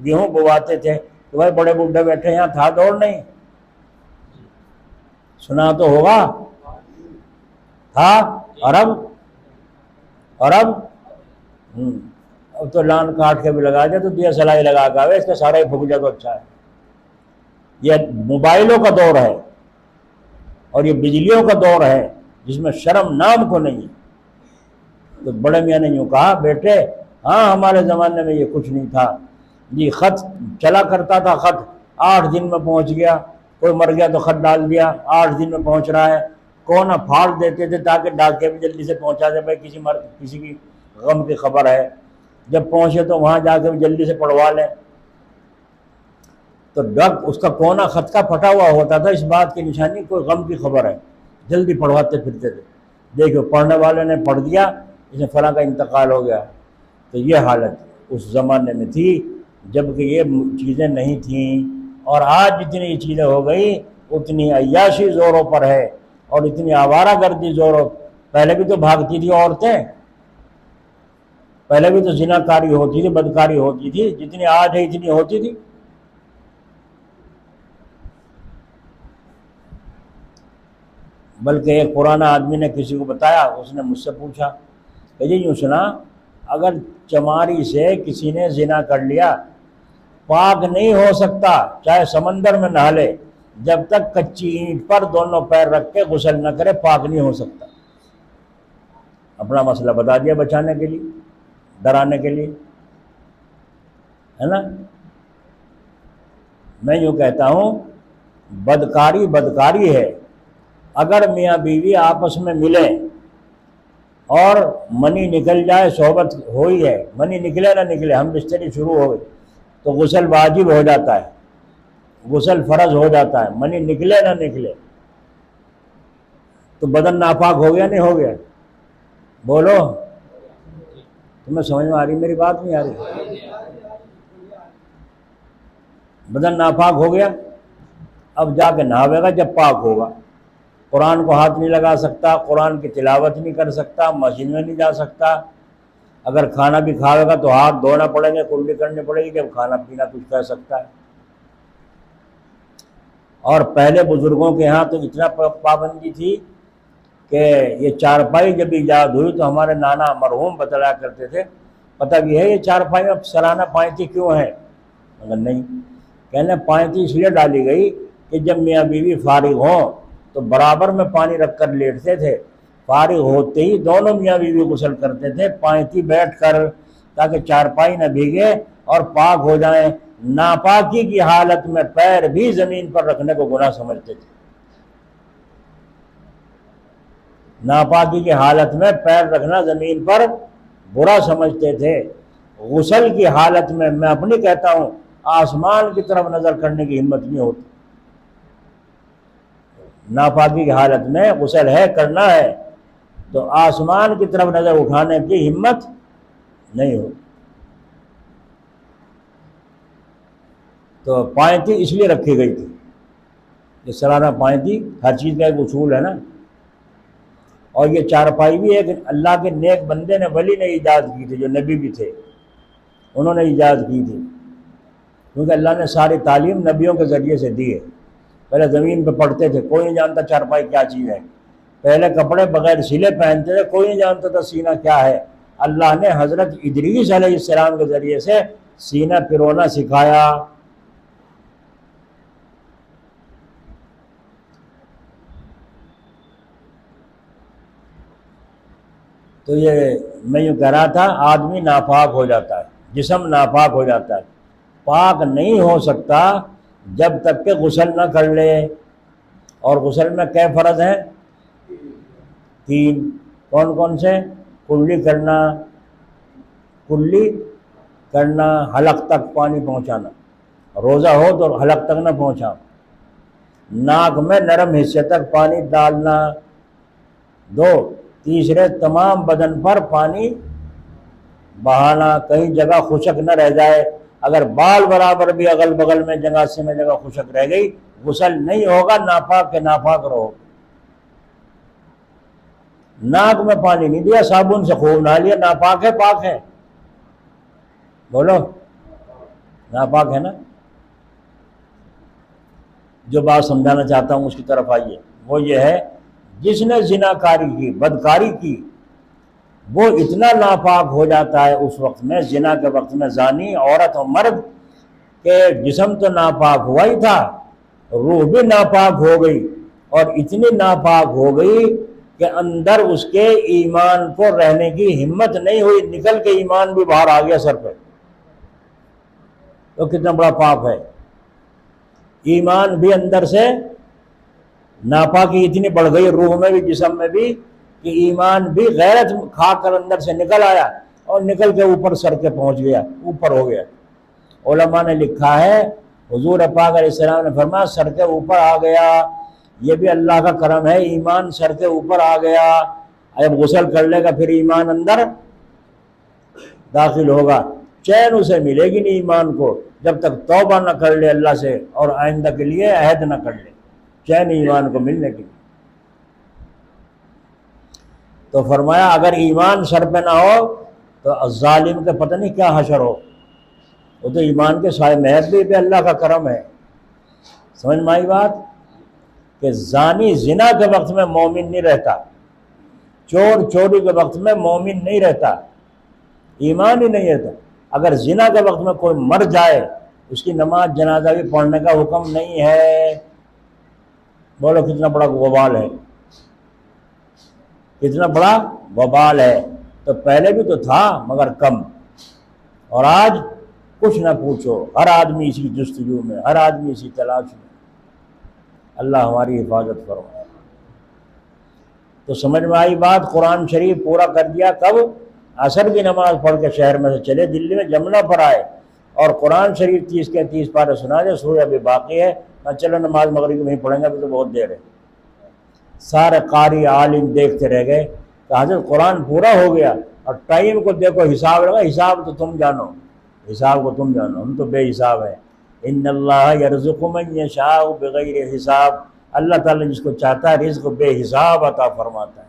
گیہوں بواتے تھے۔ تو بھائی بڑے بوڑھے بیٹھے یہاں تھا دور نہیں؟ سنا تو ہوگا۔ تھا عرب اب تو لان کاٹ کے بھی لگا دیا تو دیا سلائی لگا کے اس کا سارا ہی پھک جائے تو اچھا ہے۔ یہ موبائلوں کا دور ہے اور یہ بجلیوں کا دور ہے جس میں شرم نام کو نہیں ہے۔ تو بڑے میاں نے یوں کہا بیٹے ہاں ہمارے زمانے میں یہ کچھ نہیں تھا جی، خط چلا کرتا تھا، خط 8 دن میں پہنچ گیا، کوئی مر گیا تو خط ڈال دیا 8 دن میں پہنچ رہا ہے، کونا پھاڑ دیتے تھے تاکہ ڈاکیہ بھی جلدی سے پہنچا دے، بھائی کسی کی غم کی خبر ہے، جب پہنچے تو وہاں جا کے بھی جلدی سے پڑھوا لیں۔ تو ڈگ اس کا کونا خط کا پھٹا ہوا ہوتا تھا، اس بات کی نشانی کوئی غم کی خبر ہے، جلدی پڑھواتے پھرتے تھے۔ دیکھو پڑھنے والے نے پڑھ دیا، اس میں فلاں کا انتقال ہو گیا۔ تو یہ حالت اس زمانے میں تھی جبکہ یہ چیزیں نہیں تھیں، اور آج جتنی یہ چیزیں ہو گئی اتنی عیاشی زوروں پر ہے اور اتنی آوارہ گردی زوروں۔ پہلے بھی تو بھاگتی تھی عورتیں، پہلے بھی تو زنا کاری ہوتی تھی، بدکاری ہوتی تھی، جتنی آج ہے اتنی ہوتی تھی۔ بلکہ ایک پرانا آدمی نے کسی کو بتایا، اس نے مجھ سے پوچھا کہ جی یوں سنا، اگر چماری سے کسی نے زنا کر لیا پاک نہیں ہو سکتا چاہے سمندر میں نہا لے، جب تک کچی اینٹ پر دونوں پیر رکھ کے غسل نہ کرے پاک نہیں ہو سکتا۔ اپنا مسئلہ بتا دیا بچانے کے لیے، ڈرانے کے لیے، ہے نا۔ میں یوں کہتا ہوں بدکاری ہے۔ اگر میاں بیوی آپس میں ملیں اور منی نکل جائے، صحبت ہوئی ہے، منی نکلے نہ نکلے، ہم بستری شروع ہو گئی تو غسل واجب ہو جاتا ہے، غسل فرض ہو جاتا ہے، منی نکلے نہ نکلے تو بدن ناپاک ہو گیا نہیں ہو گیا؟ بولو، تمہیں سمجھ میں آ رہی میری بات نہیں آ رہی؟ بدن ناپاک ہو گیا، اب جا کے نہاوے گا جب پاک ہوگا۔ قرآن کو ہاتھ نہیں لگا سکتا، قرآن کی تلاوت نہیں کر سکتا، مسجد میں نہیں جا سکتا، اگر کھانا بھی کھاوے گا تو ہاتھ دھونا پڑیں گے، کلی کرنی پڑے گی، جب کھانا پینا کچھ کہہ سکتا ہے۔ اور پہلے بزرگوں کے ہاں تو اتنا پابندی تھی کہ یہ چارپائی جب ایجاد ہوئی تو ہمارے نانا مرحوم بتلایا کرتے تھے، پتہ بھی ہے یہ چارپائی میں سرانہ پائنتی کیوں ہے؟ مگر نہیں، کہنے پائنتی اس لیے ڈالی گئی کہ جب میاں بیوی فارغ ہوں تو برابر میں پانی رکھ کر لیٹتے تھے، فارغ ہوتے ہی دونوں میاں بیوی غسل کرتے تھے پائنتی بیٹھ کر، تاکہ چارپائی نہ بھیگے اور پاک ہو جائیں۔ ناپاکی کی حالت میں پیر بھی زمین پر رکھنے کو گناہ سمجھتے تھے، ناپاکی کی حالت میں پیر رکھنا زمین پر برا سمجھتے تھے۔ غسل کی حالت میں میں اپنی کہتا ہوں آسمان کی طرف نظر کرنے کی ہمت نہیں ہوتی۔ ناپاکی کی حالت میں غسل ہے کرنا ہے تو آسمان کی طرف نظر اٹھانے کی ہمت نہیں ہوتی۔ تو پائنتی اس لیے رکھی گئی تھی کہ سالانہ پائنتی ہر چیز کا ایک اصول ہے نا۔ اور یہ چارپائی بھی ایک اللہ کے نیک بندے نے، ولی نے ایجاد کی تھی، جو نبی بھی تھے، انہوں نے ایجاد کی تھی، کیونکہ اللہ نے ساری تعلیم نبیوں کے ذریعے سے دی ہے۔ پہلے زمین پہ پڑھتے تھے، کوئی نہیں جانتا چارپائی کیا چیز ہے، پہلے کپڑے بغیر سلے پہنتے تھے، کوئی نہیں جانتا تھا سینہ کیا ہے۔ اللہ نے حضرت ادریس علیہ السلام کے ذریعے سے سینہ پرونا سکھایا۔ تو یہ میں یوں کہہ رہا تھا، آدمی ناپاک ہو جاتا ہے، جسم ناپاک ہو جاتا ہے، پاک نہیں ہو سکتا جب تک کہ غسل نہ کر لے۔ اور غسل میں کئے فرض ہیں؟ 3۔ کون کون سے؟ کلی کرنا، حلق تک پانی پہنچانا، روزہ ہو تو حلق تک نہ پہنچا، ناک میں نرم حصے تک پانی ڈالنا، 2۔ تیسرے تمام بدن پر پانی بہانا، کہیں جگہ خشک نہ رہ جائے، اگر بال برابر بھی اگل بغل میں جگہ سے میں جگہ خشک رہ گئی غسل نہیں ہوگا، ناپاک کے ناپاک رہو۔ ناک میں پانی نہیں دیا، صابن سے خوب نہا لیا، ناپاک ہے پاک ہے؟ بولو، ناپاک ہے نا۔ جو بات سمجھانا چاہتا ہوں اس کی طرف آئیے، وہ یہ ہے جس نے زنا کاری کی، بدکاری کی، وہ اتنا ناپاک ہو جاتا ہے اس وقت میں، زنا کے وقت میں، زانی عورت اور مرد، کہ جسم تو ناپاک ہوا ہی تھا، روح بھی ناپاک ہو گئی، اور اتنی ناپاک ہو گئی کہ اندر اس کے ایمان کو رہنے کی ہمت نہیں ہوئی، نکل کے ایمان بھی باہر آ گیا سر پہ۔ تو کتنا بڑا پاپ ہے، ایمان بھی اندر سے ناپاکی اتنی بڑھ گئی، روح میں بھی جسم میں بھی، کہ ایمان بھی غیرت کھا کر اندر سے نکل آیا، اور نکل کے اوپر سر کے پہنچ گیا، اوپر ہو گیا۔ علماء نے لکھا ہے، حضور پاک علیہ السلام نے فرمایا سر کے اوپر آ گیا، یہ بھی اللہ کا کرم ہے، ایمان سر کے اوپر آ گیا۔ جب غسل کر لے گا پھر ایمان اندر داخل ہوگا، چین اسے ملے گی نہیں ایمان کو جب تک توبہ نہ کر لے اللہ سے، اور آئندہ کے لیے عہد نہ کر لے، چین ایمان کو ملنے کے لیے۔ تو فرمایا اگر ایمان سر پہ نہ ہو تو ظالم کے پتہ نہیں کیا حشر ہو، وہ تو ایمان کے سائے محض بھی اللہ کا کرم ہے۔ سمجھ میں آئی بات؟ کہ زانی زنا کے وقت میں مومن نہیں رہتا، چور چوری کے وقت میں مومن نہیں رہتا، ایمان ہی نہیں رہتا۔ اگر زنا کے وقت میں کوئی مر جائے، اس کی نماز جنازہ بھی پڑھنے کا حکم نہیں ہے۔ بولو کتنا بڑا وبال ہے، کتنا بڑا وبال ہے۔ تو پہلے بھی تو تھا مگر کم، اور آج کچھ نہ پوچھو، ہر آدمی اسی جستجو میں، ہر آدمی اسی تلاش میں۔ اللہ ہماری حفاظت فرمائے۔ تو سمجھ میں آئی بات؟ قرآن شریف پورا کر دیا، کب؟ عصر کی نماز پڑھ کے شہر میں سے چلے، دلی میں جمنا پر آئے، اور قرآن شریف 30 کے 30 پارے سنا دے، سورہ ابھی باقی ہے، چلو نماز مغرب نہیں پڑھیں گے، ابھی تو بہت دیر ہے۔ سارے قاری عالم دیکھتے رہ گئے کہ حضرت قرآن پورا ہو گیا، اور ٹائم کو دیکھو، حساب لگا، حساب تو تم جانو، حساب کو تم جانو، ہم تو بے حساب ہیں۔ ان اللہ یرزق من یشاء بغیر حساب، اللہ تعالیٰ جس کو چاہتا ہے رزق بے حساب عطا فرماتا ہے۔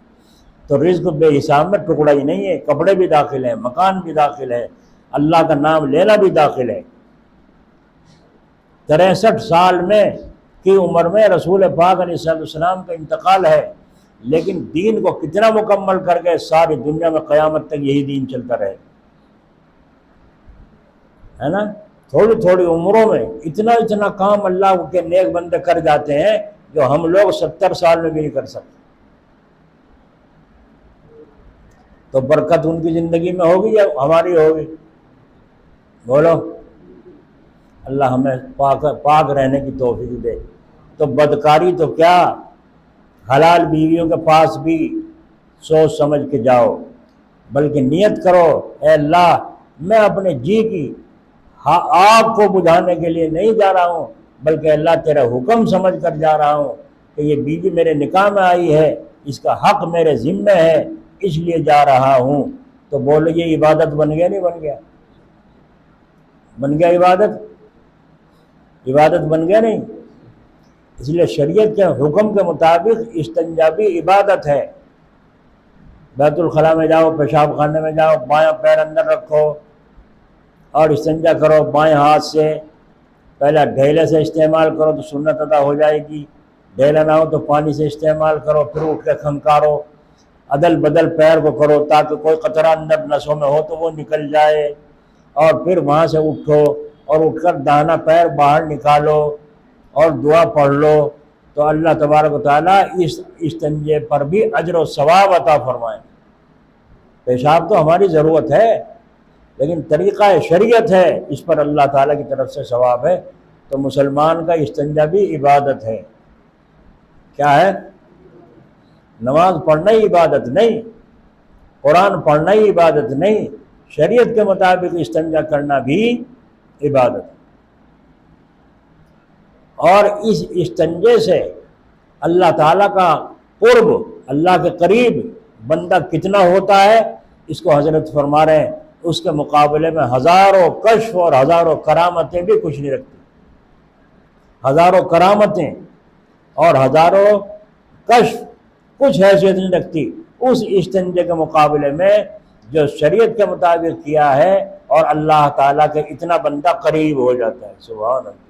تو رزق بے حساب میں ٹکڑا ہی نہیں ہے، کپڑے بھی داخل ہیں، مکان بھی داخل ہے، اللہ کا نام لینا بھی داخل ہے۔ 63 سال میں کی عمر میں رسول پاک علیہ السلام کا انتقال ہے، لیکن دین کو کتنا مکمل کر کے ساری دنیا میں قیامت تک یہی دین چلتا رہے، ہے نا؟ تھوڑی تھوڑی عمروں میں اتنا اتنا کام اللہ کے نیک بندے کر جاتے ہیں جو ہم لوگ 70 سال میں بھی نہیں کر سکتے۔ تو برکت ان کی زندگی میں ہوگی یا ہماری ہوگی؟ بولو، اللہ ہمیں پاک رہنے کی توفیق دے۔ تو بدکاری تو کیا، حلال بیویوں کے پاس بھی سوچ سمجھ کے جاؤ، بلکہ نیت کرو، اے اللہ میں اپنے جی کی آگ کو بجھانے کے لیے نہیں جا رہا ہوں، بلکہ اللہ تیرا حکم سمجھ کر جا رہا ہوں کہ یہ بیوی میرے نکاح میں آئی ہے، اس کا حق میرے ذمہ ہے، اس لیے جا رہا ہوں۔ تو بولو یہ عبادت بن گیا نہیں بن گیا؟ بن گیا عبادت؟ عبادت بن گیا نہیں؟ اس لیے شریعت کے حکم کے مطابق استنجا بھی عبادت ہے۔ بیت الخلاء میں جاؤ، پیشاب خانے میں جاؤ، بایاں پیر اندر رکھو اور استنجا کرو بائیں ہاتھ سے، پہلا ڈھیلے سے استعمال کرو تو سنت ادا ہو جائے گی، ڈھیلا نہ ہو تو پانی سے استعمال کرو، پھر اٹھ کے کھنکارو، عدل بدل پیر کو کرو تاکہ کوئی قطرہ اندر نسوں میں ہو تو وہ نکل جائے، اور پھر وہاں سے اٹھو اور اٹھ کر داہنا پیر باہر نکالو اور دعا پڑھ لو، تو اللہ تبارک و تعالیٰ اس استنجے پر بھی اجر و ثواب عطا فرمائیں۔ پیشاب تو ہماری ضرورت ہے، لیکن طریقہ شریعت ہے، اس پر اللہ تعالیٰ کی طرف سے ثواب ہے۔ تو مسلمان کا استنجا بھی عبادت ہے۔ کیا ہے؟ نماز پڑھنا ہی عبادت نہیں، قرآن پڑھنا ہی عبادت نہیں، شریعت کے مطابق استنجا کرنا بھی عبادت ہے۔ اور اس استنجے سے اللہ تعالیٰ کا قرب، اللہ کے قریب بندہ کتنا ہوتا ہے، اس کو حضرت فرما رہے ہیں اس کے مقابلے میں ہزاروں کشف اور ہزاروں کرامتیں بھی کچھ نہیں رکھتی۔ ہزاروں کرامتیں اور ہزاروں کشف کچھ حیثیت نہیں رکھتی اس استنجے کے مقابلے میں جو شریعت کے مطابق کیا ہے، اور اللہ تعالیٰ کے اتنا بندہ قریب ہو جاتا ہے۔ سبحان اللہ۔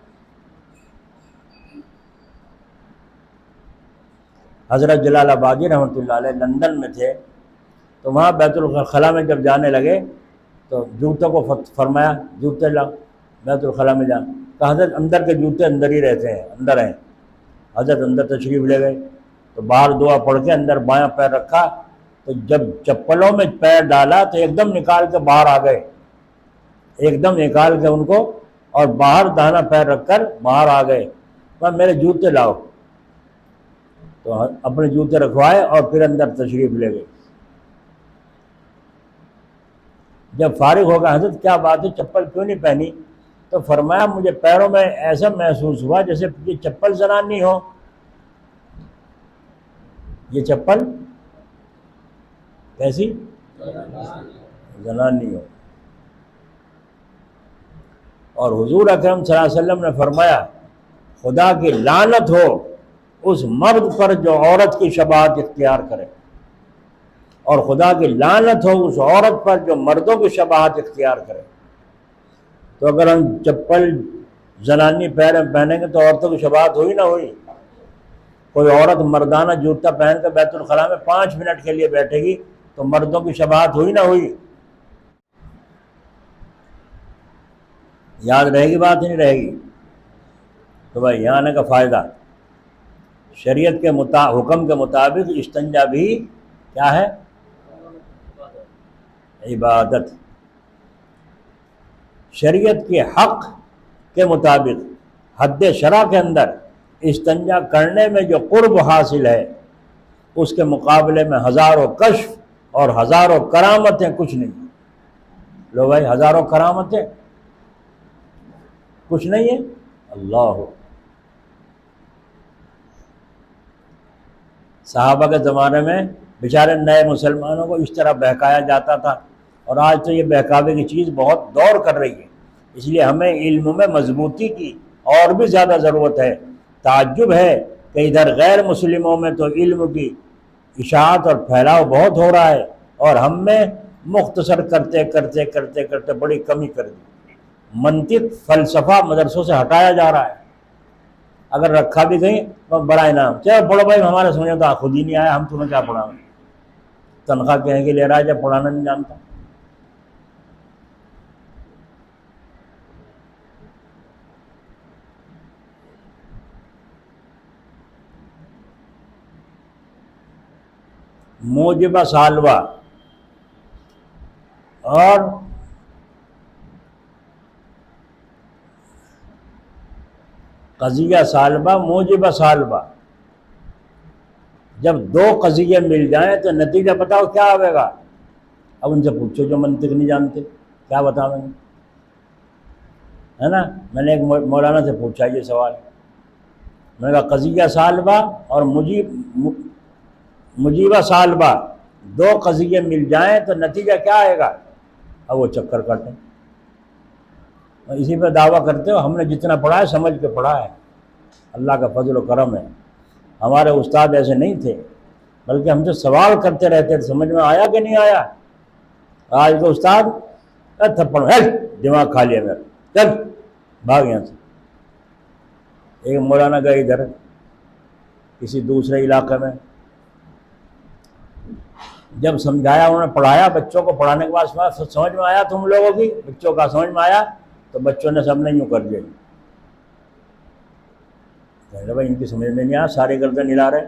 حضرت جلال آبادی رحمۃ اللہ علیہ لندن میں تھے، تو وہاں بیت الخلاء میں جب جانے لگے تو جوتوں کو فرمایا جوتے لا، بیت الخلاء میں جان کہ حضرت اندر کے جوتے اندر ہی رہتے ہیں، اندر ہیں۔ حضرت اندر تشریف لے گئے تو باہر دعا پڑھ کے اندر بایاں پیر رکھا، تو جب چپلوں میں پیر ڈالا تو ایک دم نکال کے باہر آ گئے، ایک دم نکال کے ان کو، اور باہر دانا پیر رکھ کر باہر آ گئے۔ میرے جوتے لاؤ، تو اپنے جوتے رکھوائے اور پھر اندر تشریف لے گئے۔ جب فارغ ہو گیا حضرت کیا بات ہے چپل کیوں نہیں پہنی؟ تو فرمایا مجھے پیروں میں ایسا محسوس ہوا جیسے یہ چپل زنانی ہو، یہ چپل کیسی زنانی ہو۔ اور حضور اکرم صلی اللہ علیہ وسلم نے فرمایا خدا کی لعنت ہو اس مرد پر جو عورت کی شباہت اختیار کرے، اور خدا کی لعنت ہو اس عورت پر جو مردوں کی شباہت اختیار کرے۔ تو اگر ہم چپل زنانی پیر میں پہنیں گے تو عورتوں کی شباہت ہوئی نہ ہوئی؟ کوئی عورت مردانہ جوتا پہن کر بیت الخلاء میں 5 منٹ کے لیے بیٹھے گی تو مردوں کی شباہت ہوئی نہ ہوئی؟ یاد رہے گی بات نہیں رہے گی؟ تو بھائی یہاں آنے کا فائدہ، شریعت کے حکم کے مطابق استنجا بھی کیا ہے؟ عبادت۔ شریعت کے حق کے مطابق حد شرع کے اندر استنجا کرنے میں جو قرب حاصل ہے اس کے مقابلے میں ہزاروں کشف اور ہزاروں کرامتیں کچھ نہیں۔ لو بھائی ہزاروں کرامتیں کچھ نہیں ہے؟ اللہ! صحابہ کے زمانے میں بیچارے نئے مسلمانوں کو اس طرح بہکایا جاتا تھا، اور آج تو یہ بہکاوے کی چیز بہت دور کر رہی ہے۔ اس لیے ہمیں علم میں مضبوطی کی اور بھی زیادہ ضرورت ہے۔ تعجب ہے کہ ادھر غیر مسلموں میں تو علم کی اشاعت اور پھیلاؤ بہت ہو رہا ہے، اور ہم میں مختصر کرتے کرتے کرتے کرتے بڑی کمی کر دی۔ منطق فلسفہ مدرسوں سے ہٹایا جا رہا ہے، اگر رکھا بھی گئی تو بڑا انعام، چلو پڑھو بھائی ہمارے سمجھے تو خود ہی نہیں آیا، ہم تمہیں کیا پڑھائیں، تنخواہ کہیں کہ لے رہا ہے جب پڑھانا نہیں جانتا۔ موجبہ سالبہ اور قضیہ سالبہ، موجبہ سالبہ، جب دو قضیے مل جائیں تو نتیجہ بتاؤ کیا آئے گا؟ اب ان سے پوچھو جو منطق نہیں جانتے کیا بتاؤں گے، ہے نا؟ میں نے ایک مولانا سے پوچھا یہ سوال، میں نے کہا قضیہ سالبہ اور مجیبہ سالبہ دو قضیے مل جائیں تو نتیجہ کیا آئے گا؟ اب وہ چکر کاٹیں، اسی پہ دعویٰ کرتے ہو ہم نے جتنا پڑھا ہے سمجھ کے پڑھا ہے، اللہ کا فضل و کرم ہے۔ ہمارے استاد ایسے نہیں تھے، بلکہ ہم سے سوال کرتے رہتے تھے سمجھ میں آیا کہ نہیں آیا۔ آج کے استاد تھپڑ دماغ کھا لیا میرا، چل بھاگ یہاں سے۔ ایک مولانا گئے ادھر کسی دوسرے علاقے میں، جب سمجھایا انہوں نے پڑھایا بچوں کو، پڑھانے کے بعد سمجھ میں آیا تم لوگوں کی بچوں کا سمجھ میں آیا، تو بچوں نے سب نے یوں کر دیا، بھائی ان کی سمجھ میں نہیں آیا، سارے گردن ہلا رہے۔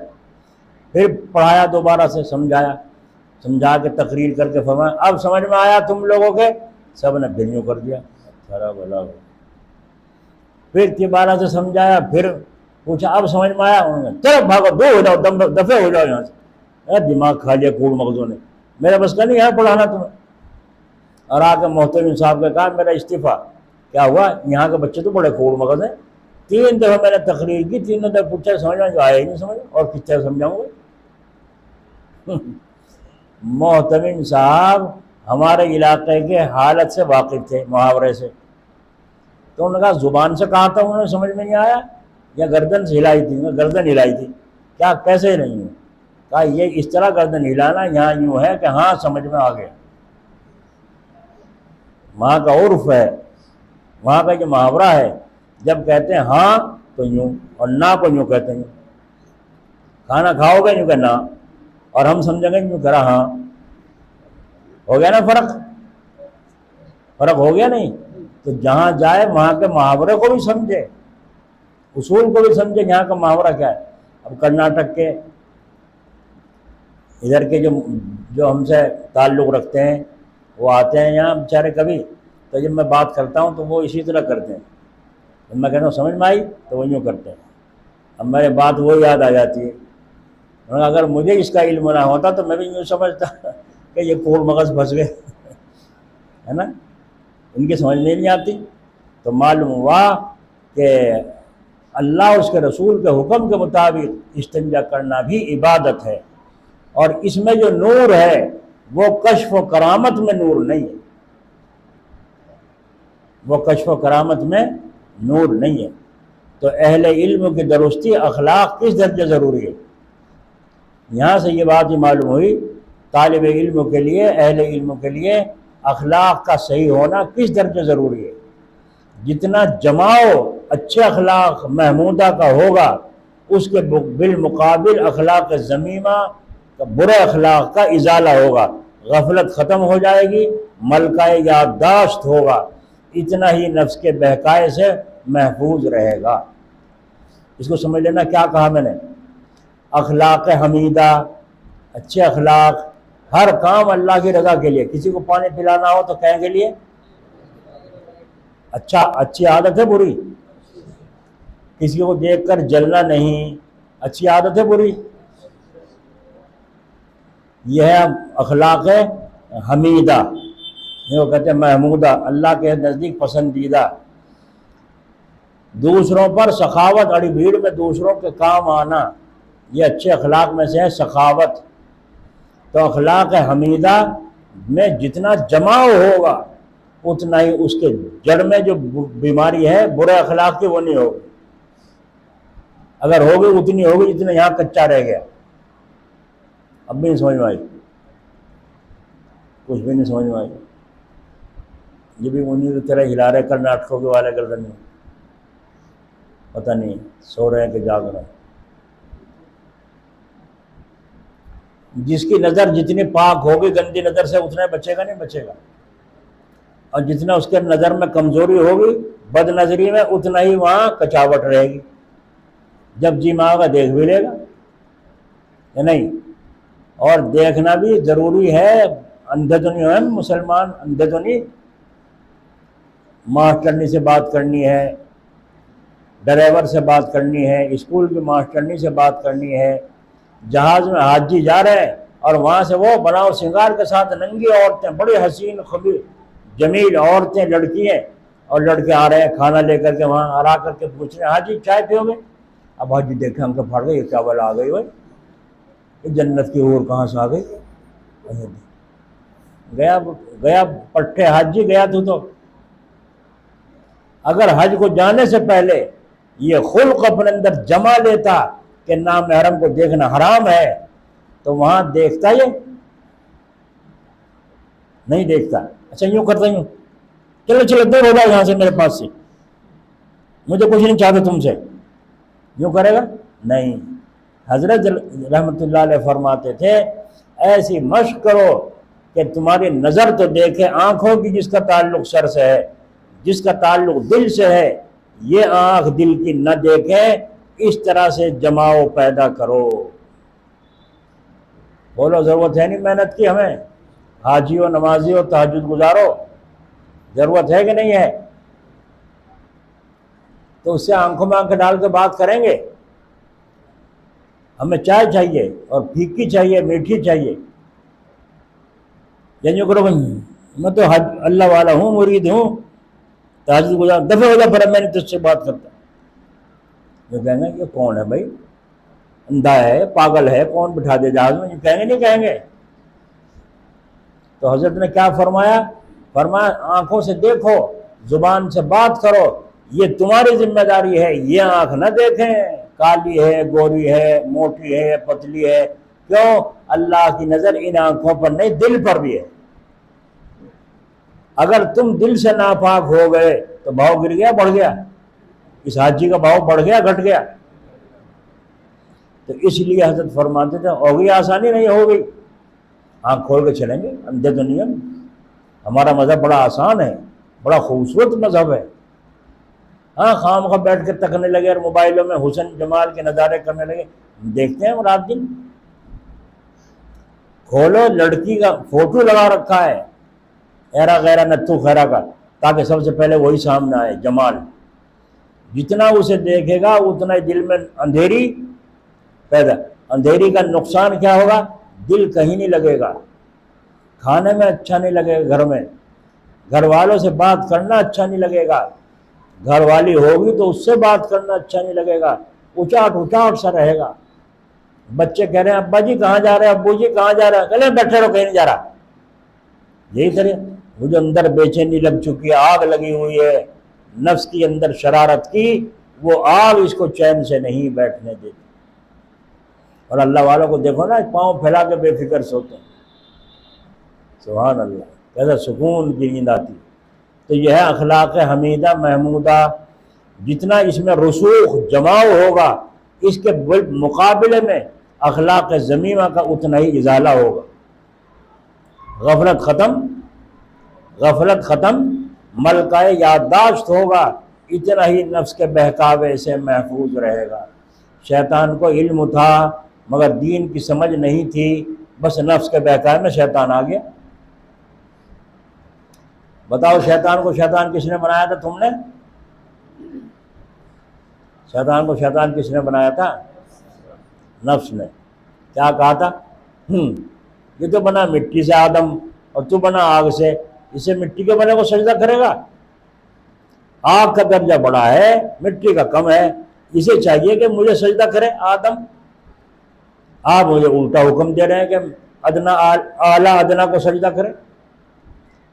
پھر پڑھایا دوبارہ سے، سمجھا کے تقریر کر کے فرمایا اب سمجھ میں آیا تم لوگوں کے، سب نے پھر یوں کر دیا، سارا بھلا ہو۔ پھر دوبارہ سے سمجھایا، پھر پوچھا اب سمجھ میں آیا، انہوں نے چلو بھاگو، دو ہو جاؤ، دفعے ہو جاؤ یہاں سے، دماغ کھا لیا کوڑ مغزوں نے، میرا بس کا نہیں ہے پڑھانا تمہیں۔ اور آ کے محترم صاحب نے کہا میرا استعفیٰ۔ کیا ہوا؟ یہاں کے بچے تو بڑے کوڑ مغز ہیں، 3 دفعہ میں نے تقریر کی، 3 دفعہ پوچھا سمجھ میں آیا ہی نہیں سمجھ، اور کس طرح سمجھاؤں گا؟ محترم صاحب ہمارے علاقے کے حالت سے واقف تھے، محاورے سے، تو انہوں نے کہا زبان سے کہا تھا انہوں نے سمجھ میں نہیں آیا یا گردن سے ہلائی تھی؟ گردن ہلائی تھی۔ کیا کیسے نہیں ہے؟ کہا یہ اس طرح گردن ہلانا یہاں یوں ہے کہ ہاں سمجھ میں آ گیا، وہاں کا عرف ہے، وہاں کا جو محاورہ ہے، جب کہتے ہیں ہاں تو یوں اور نہ کو یوں کہتے ہیں۔ کھانا کھاؤ گے یوں کہنا اور ہم سمجھیں گے یوں کرا ہاں، ہو گیا نا فرق ہو گیا نہیں؟ تو جہاں جائے وہاں کے محاورے کو بھی سمجھے، اصول کو بھی سمجھے، یہاں کا محاورہ کیا ہے۔ اب کرناٹک کے ادھر کے جو ہم سے تعلق رکھتے ہیں وہ آتے ہیں یہاں بیچارے کبھی، تو جب میں بات کرتا ہوں تو وہ اسی طرح کرتے ہیں، جب میں کہتا ہوں سمجھ میں آئی تو وہ یوں کرتے ہیں، اب میرے بات وہ یاد آ جاتی ہے۔ اگر مجھے اس کا علم نہ ہوتا تو میں بھی یوں سمجھتا کہ یہ کوڑ مغز پھنس گئے، ہے نا، ان کی سمجھ نہیں آتی۔ تو معلوم ہوا کہ اللہ اس کے رسول کے حکم کے مطابق استنجا کرنا بھی عبادت ہے، اور اس میں جو نور ہے وہ کشف و کرامت میں نور نہیں ہے، وہ کشف و کرامت میں نور نہیں ہے۔ تو اہل علم کی درستی اخلاق کس درجے ضروری ہے؟ یہاں سے یہ بات ہی معلوم ہوئی طالب علم کے لیے، اہل علم کے لیے اخلاق کا صحیح ہونا کس درجے ضروری ہے۔ جتنا جماؤ اچھے اخلاق محمودہ کا ہوگا اس کے بالمقابل اخلاق ذمیمہ برے اخلاق کا ازالہ ہوگا، غفلت ختم ہو جائے گی، ملکہ یادداشت ہوگا، اتنا ہی نفس کے بہکائے سے محفوظ رہے گا۔ اس کو سمجھ لینا کیا کہا میں نے، اخلاق حمیدہ، اچھے اخلاق، ہر کام اللہ کی رضا کے لیے۔ کسی کو پانی پلانا ہو تو کہیں کے لیے اچھی عادت ہے بری؟ کسی کو دیکھ کر جلنا نہیں، اچھی عادت ہے بری؟ یہ ہے اخلاق حمیدہ، یہ کہتے ہیں محمودہ، اللہ کے نزدیک پسندیدہ۔ دوسروں پر سخاوت، اڑی بھیڑ میں دوسروں کے کام آنا، یہ اچھے اخلاق میں سے ہے سخاوت۔ تو اخلاق حمیدہ میں جتنا جماؤ ہوگا اتنا ہی اس کے جڑ میں جو بیماری ہے برے اخلاق کی وہ نہیں ہوگی، اگر ہوگی اتنی ہوگی جتنا یہاں کچا رہ گیا۔ اب بھی نہیں سمجھ میں آئی، کچھ بھی نہیں سمجھ میں آئی۔ یہ بھی انہیں کی طرح ہلا رہے کرناٹکوں کے والے گردن میں، پتہ نہیں سو رہے ہیں کہ جاگ رہے ہیں۔ جس کی نظر جتنی پاک ہوگی گندی نظر سے اتنا بچے گا نہیں بچے گا، اور جتنا اس کے نظر میں کمزوری ہوگی بد نظری میں اتنا ہی وہاں کچاوٹ رہے گی، جب جی ماں کا دیکھ بھی لے گا یا نہیں۔ اور دیکھنا بھی ضروری ہے، اندھے تو نہیں ہے مسلمان، اندھے تو نہیں۔ ماسٹرنی سے بات کرنی ہے، ڈرائیور سے بات کرنی ہے، اسکول کی ماسٹرنی سے بات کرنی ہے، جہاز میں حاجی جا رہے ہیں اور وہاں سے وہ بناؤ سنگار کے ساتھ ننگی عورتیں، بڑی حسین خبیر جمیل عورتیں، لڑکیاں اور لڑکے آ رہے ہیں کھانا لے کر کے، وہاں آ کر کے پوچھ رہے ہیں حاجی چائے پیو گے؟ اب حاجی دیکھیں ہم کو پھڑ گئے، یہ کیا بلا آ گئی بھائی، یہ جنت کی حور کہاں سے آ گئی؟ گیا پٹھے حاجی گیا تو اگر حج کو جانے سے پہلے یہ خلق اپنے اندر جما لیتا کہ نامحرم کو دیکھنا حرام ہے تو وہاں دیکھتا یہ نہیں دیکھتا۔ اچھا یوں کرتا یوں، چلو دور ہو جائے یہاں سے، میرے پاس سے، مجھے کچھ نہیں چاہتے تم سے، یوں کرے گا نہیں۔ حضرت رحمت اللہ علیہ فرماتے تھے ایسی مشق کرو کہ تمہاری نظر تو دیکھے آنکھوں کی، جس کا تعلق سر سے ہے، جس کا تعلق دل سے ہے، یہ آنکھ دل کی نہ دیکھے، اس طرح سے جماؤ پیدا کرو۔ بولو ضرورت ہے نہیں محنت کی ہمیں؟ حاجیوں، نمازیوں، تہجد گزارو، ضرورت ہے کہ نہیں ہے؟ تو اس سے آنکھوں میں آنکھ ڈال کے بات کریں گے؟ ہمیں چائے چاہیے اور پھیکی چاہیے، میٹھی چاہیے، یوں کرو میں تو اللہ والا ہوں، مرید ہوں، تہجد گزار، دفعہ ہو جا پر میں نے تجھ سے بات کرتا۔ یہ کہیں گے یہ کون ہے بھائی، اندھا ہے، پاگل ہے، کون بٹھا دے جہاز میں؟ یہ کہیں گے نہیں کہیں گے؟ تو حضرت نے کیا فرمایا؟ فرمایا آنکھوں سے دیکھو، زبان سے بات کرو، یہ تمہاری ذمہ داری ہے۔ یہ آنکھ نہ دیکھیں کالی ہے، گوری ہے، موٹی ہے، پتلی ہے، کیوں؟ اللہ کی نظر ان آنکھوں پر نہیں، دل پر بھی ہے۔ اگر تم دل سے ناپاک ہو گئے تو بھاؤ گر گیا، بڑھ گیا؟ اس حاجی کا بھاؤ بڑھ گیا، گھٹ گیا؟ تو اس لیے حضرت فرماتے تھے ہو گئی آسانی نہیں ہو گئی، آنکھ کھول کے چلیں گے، اندھے تو نہیں ہم۔ ہمارا مذہب بڑا آسان ہے، بڑا خوبصورت مذہب ہے۔ ہاں خام خواہ بیٹھ کے تکنے لگے اور موبائلوں میں حسن جمال کے نظارے کرنے لگے، دیکھتے ہیں رات دن۔ کھولو، لڑکی کا فوٹو لگا رکھا ہے ایرا غیرا نتھو خیرا کا، تاکہ سب سے پہلے وہی سامنے آئے جمال۔ جتنا اسے دیکھے گا اتنا ہی دل میں اندھیری پیدا، اندھیری کا نقصان کیا ہوگا؟ دل کہیں نہیں لگے گا، کھانے میں اچھا نہیں لگے گا، گھر میں گھر والوں سے بات کرنا اچھا نہیں لگے گا، گھر والی ہوگی تو اس سے بات کرنا اچھا نہیں لگے گا، اچاٹ اچاٹ سا رہے گا۔ بچے کہہ رہے ہیں ابا جی کہاں جا رہے ہیں، ابو جی کہاں جا رہے ہیں، چلے بیٹھے رہو کہیں نہیں جا رہا۔ یہی طرح وہ جو اندر بے چینی لگ چکی ہے، آگ لگی ہوئی ہے نفس کی اندر شرارت کی، وہ آگ اس کو چین سے نہیں بیٹھنے دیتی۔ اور اللہ والوں کو دیکھو نا، پاؤں پھیلا کے بے فکر سوتے ہیں، سبحان اللہ، کیسا سکون کی نیند آتی۔ تو یہ ہے اخلاق حمیدہ محمودہ، جتنا اس میں رسوخ جماؤ ہوگا اس کے مقابلے میں اخلاق ذمیمہ کا اتنا ہی ازالہ ہوگا۔ غفلت ختم، غفلت ختم، ملکہ یادداشت ہوگا، اتنا ہی نفس کے بہکاوے سے محفوظ رہے گا۔ شیطان کو علم تھا مگر دین کی سمجھ نہیں تھی، بس نفس کے بہکاوے میں شیطان آ گیا۔ بتاؤ شیطان کو شیطان کس نے بنایا تھا؟ تم نے؟ شیطان کو شیطان کس نے بنایا تھا؟ نفس نے۔ کیا کہا تھا؟ یہ تو بنا مٹی سے آدم اور تو بنا آگ سے، اسے مٹی کے بنے کو سجدہ کرے گا؟ آگ کا درجہ بڑا ہے، مٹی کا کم ہے، اسے چاہیے کہ مجھے سجدہ کرے آدم۔ آپ مجھے الٹا حکم دے رہے ہیں کہ ادنا اعلیٰ ادنا کو سجدہ کرے۔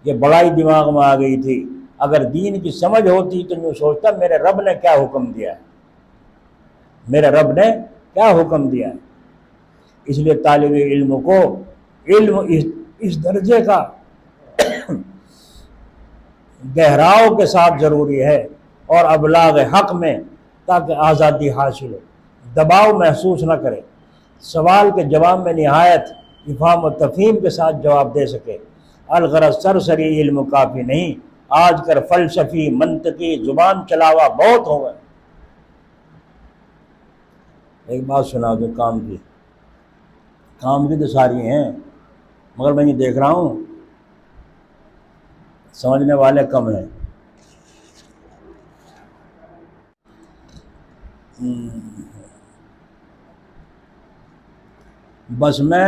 یہ بڑائی دماغ میں آ گئی تھی۔ اگر دین کی سمجھ ہوتی تو میں سوچتا میرے رب نے کیا حکم دیا ہے، میرے رب نے کیا حکم دیا ہے۔ اس لیے طالب علم کو علم اس درجے کا گہراؤ کے ساتھ ضروری ہے اور ابلاغ حق میں، تاکہ آزادی حاصل ہو، دباؤ محسوس نہ کرے، سوال کے جواب میں نہایت افہام و تفہیم کے ساتھ جواب دے سکے۔ الغرض سرسری علم کافی نہیں، آج کل فلسفی منطقی زبان چلاوا بہت ہو گئے۔ ایک بات سنا دو کام کی تو ساری ہیں، مگر میں یہ دیکھ رہا ہوں سمجھنے والے کم ہیں۔ بس میں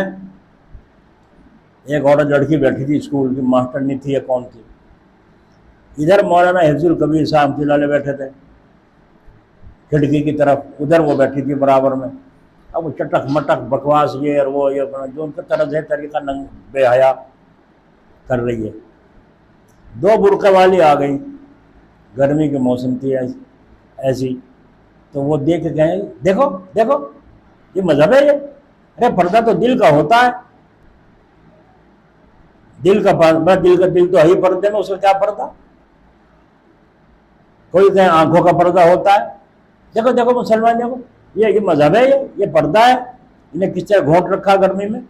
ایک عورت لڑکی بیٹھی تھی، اسکول کی ماسٹرنی تھی یا کون تھی، ادھر مولانا حفظ القبیر صاحب رحمۃ اللہ علیہ بیٹھے تھے کھڑکی کی طرف، ادھر وہ بیٹھی تھی برابر میں۔ اب وہ چٹک مٹک بکواس یہ اور وہ یہ جو ان کا طرز ہے، طریقہ بے حیا کر رہی ہے۔ دو برقعے والی آ گئی، گرمی کے موسم تھی ایسی، تو وہ دیکھ کے کہیں دیکھو دیکھو یہ مذہب ہے یہ؟ ارے پردہ تو دل کا ہوتا ہے، دل تو ہے ہی پردے میں، اس کا کیا پردہ؟ کوئی کہیں آنکھوں کا پردہ ہوتا ہے، دیکھو دیکھو مسلمان دیکھو یہ مذہب ہے، یہ پردہ ہے، انہیں کس طرح گھونٹ رکھا گرمی میں۔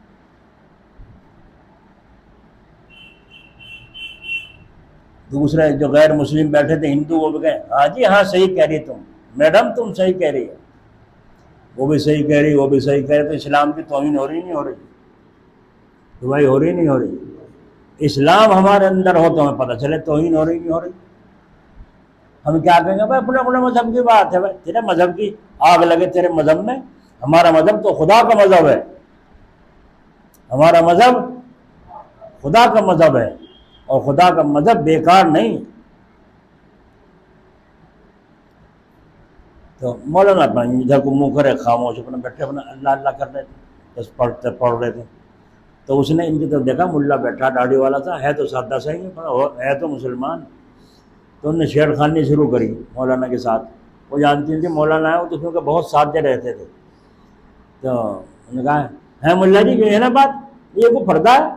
دوسرے جو غیر مسلم بیٹھے تھے ہندو، وہ بھی کہیں ہاں جی ہاں صحیح کہہ رہی تم میڈم، تم صحیح کہہ رہی ہے، وہ بھی صحیح کہہ رہی، وہ بھی صحیح کہہ رہی۔ تو اسلام کی توہین ہو رہی نہیں ہو رہی؟ دعائی ہو رہی نہیں ہو رہی؟ اسلام ہمارے اندر ہو تو ہمیں پتہ چلے توہین ہو رہی نہیں ہو رہی۔ ہم کیا کہیں گے؟ بھائی اپنے اپنے مذہب کی بات ہے، بھائی تیرے مذہب کی آگ لگے تیرے مذہب میں، ہمارا مذہب تو خدا کا مذہب ہے، ہمارا مذہب خدا کا مذہب ہے، اور خدا کا مذہب بیکار نہیں۔ تو مولانا اپنا ادھر کو منہ کرے خاموش، اپنا بیٹھے اپنا اللہ اللہ کر رہے تھے، بس پڑھ رہے تھے۔ تو اس نے ان کی طرف دیکھا، ملا بیٹھا داڑھی والا تھا، ہے تو سادہ صحیح ہے تو مسلمان۔ تو انہوں نے چھیڑ خانی شروع کری مولانا کے ساتھ۔ وہ جانتی تھی مولانا ہے، وہ تو اس میں بہت سادے رہتے تھے۔ تو انہوں نے کہا ہے ملا جی یہ ہے نا بات، یہ کوئی پردہ ہے،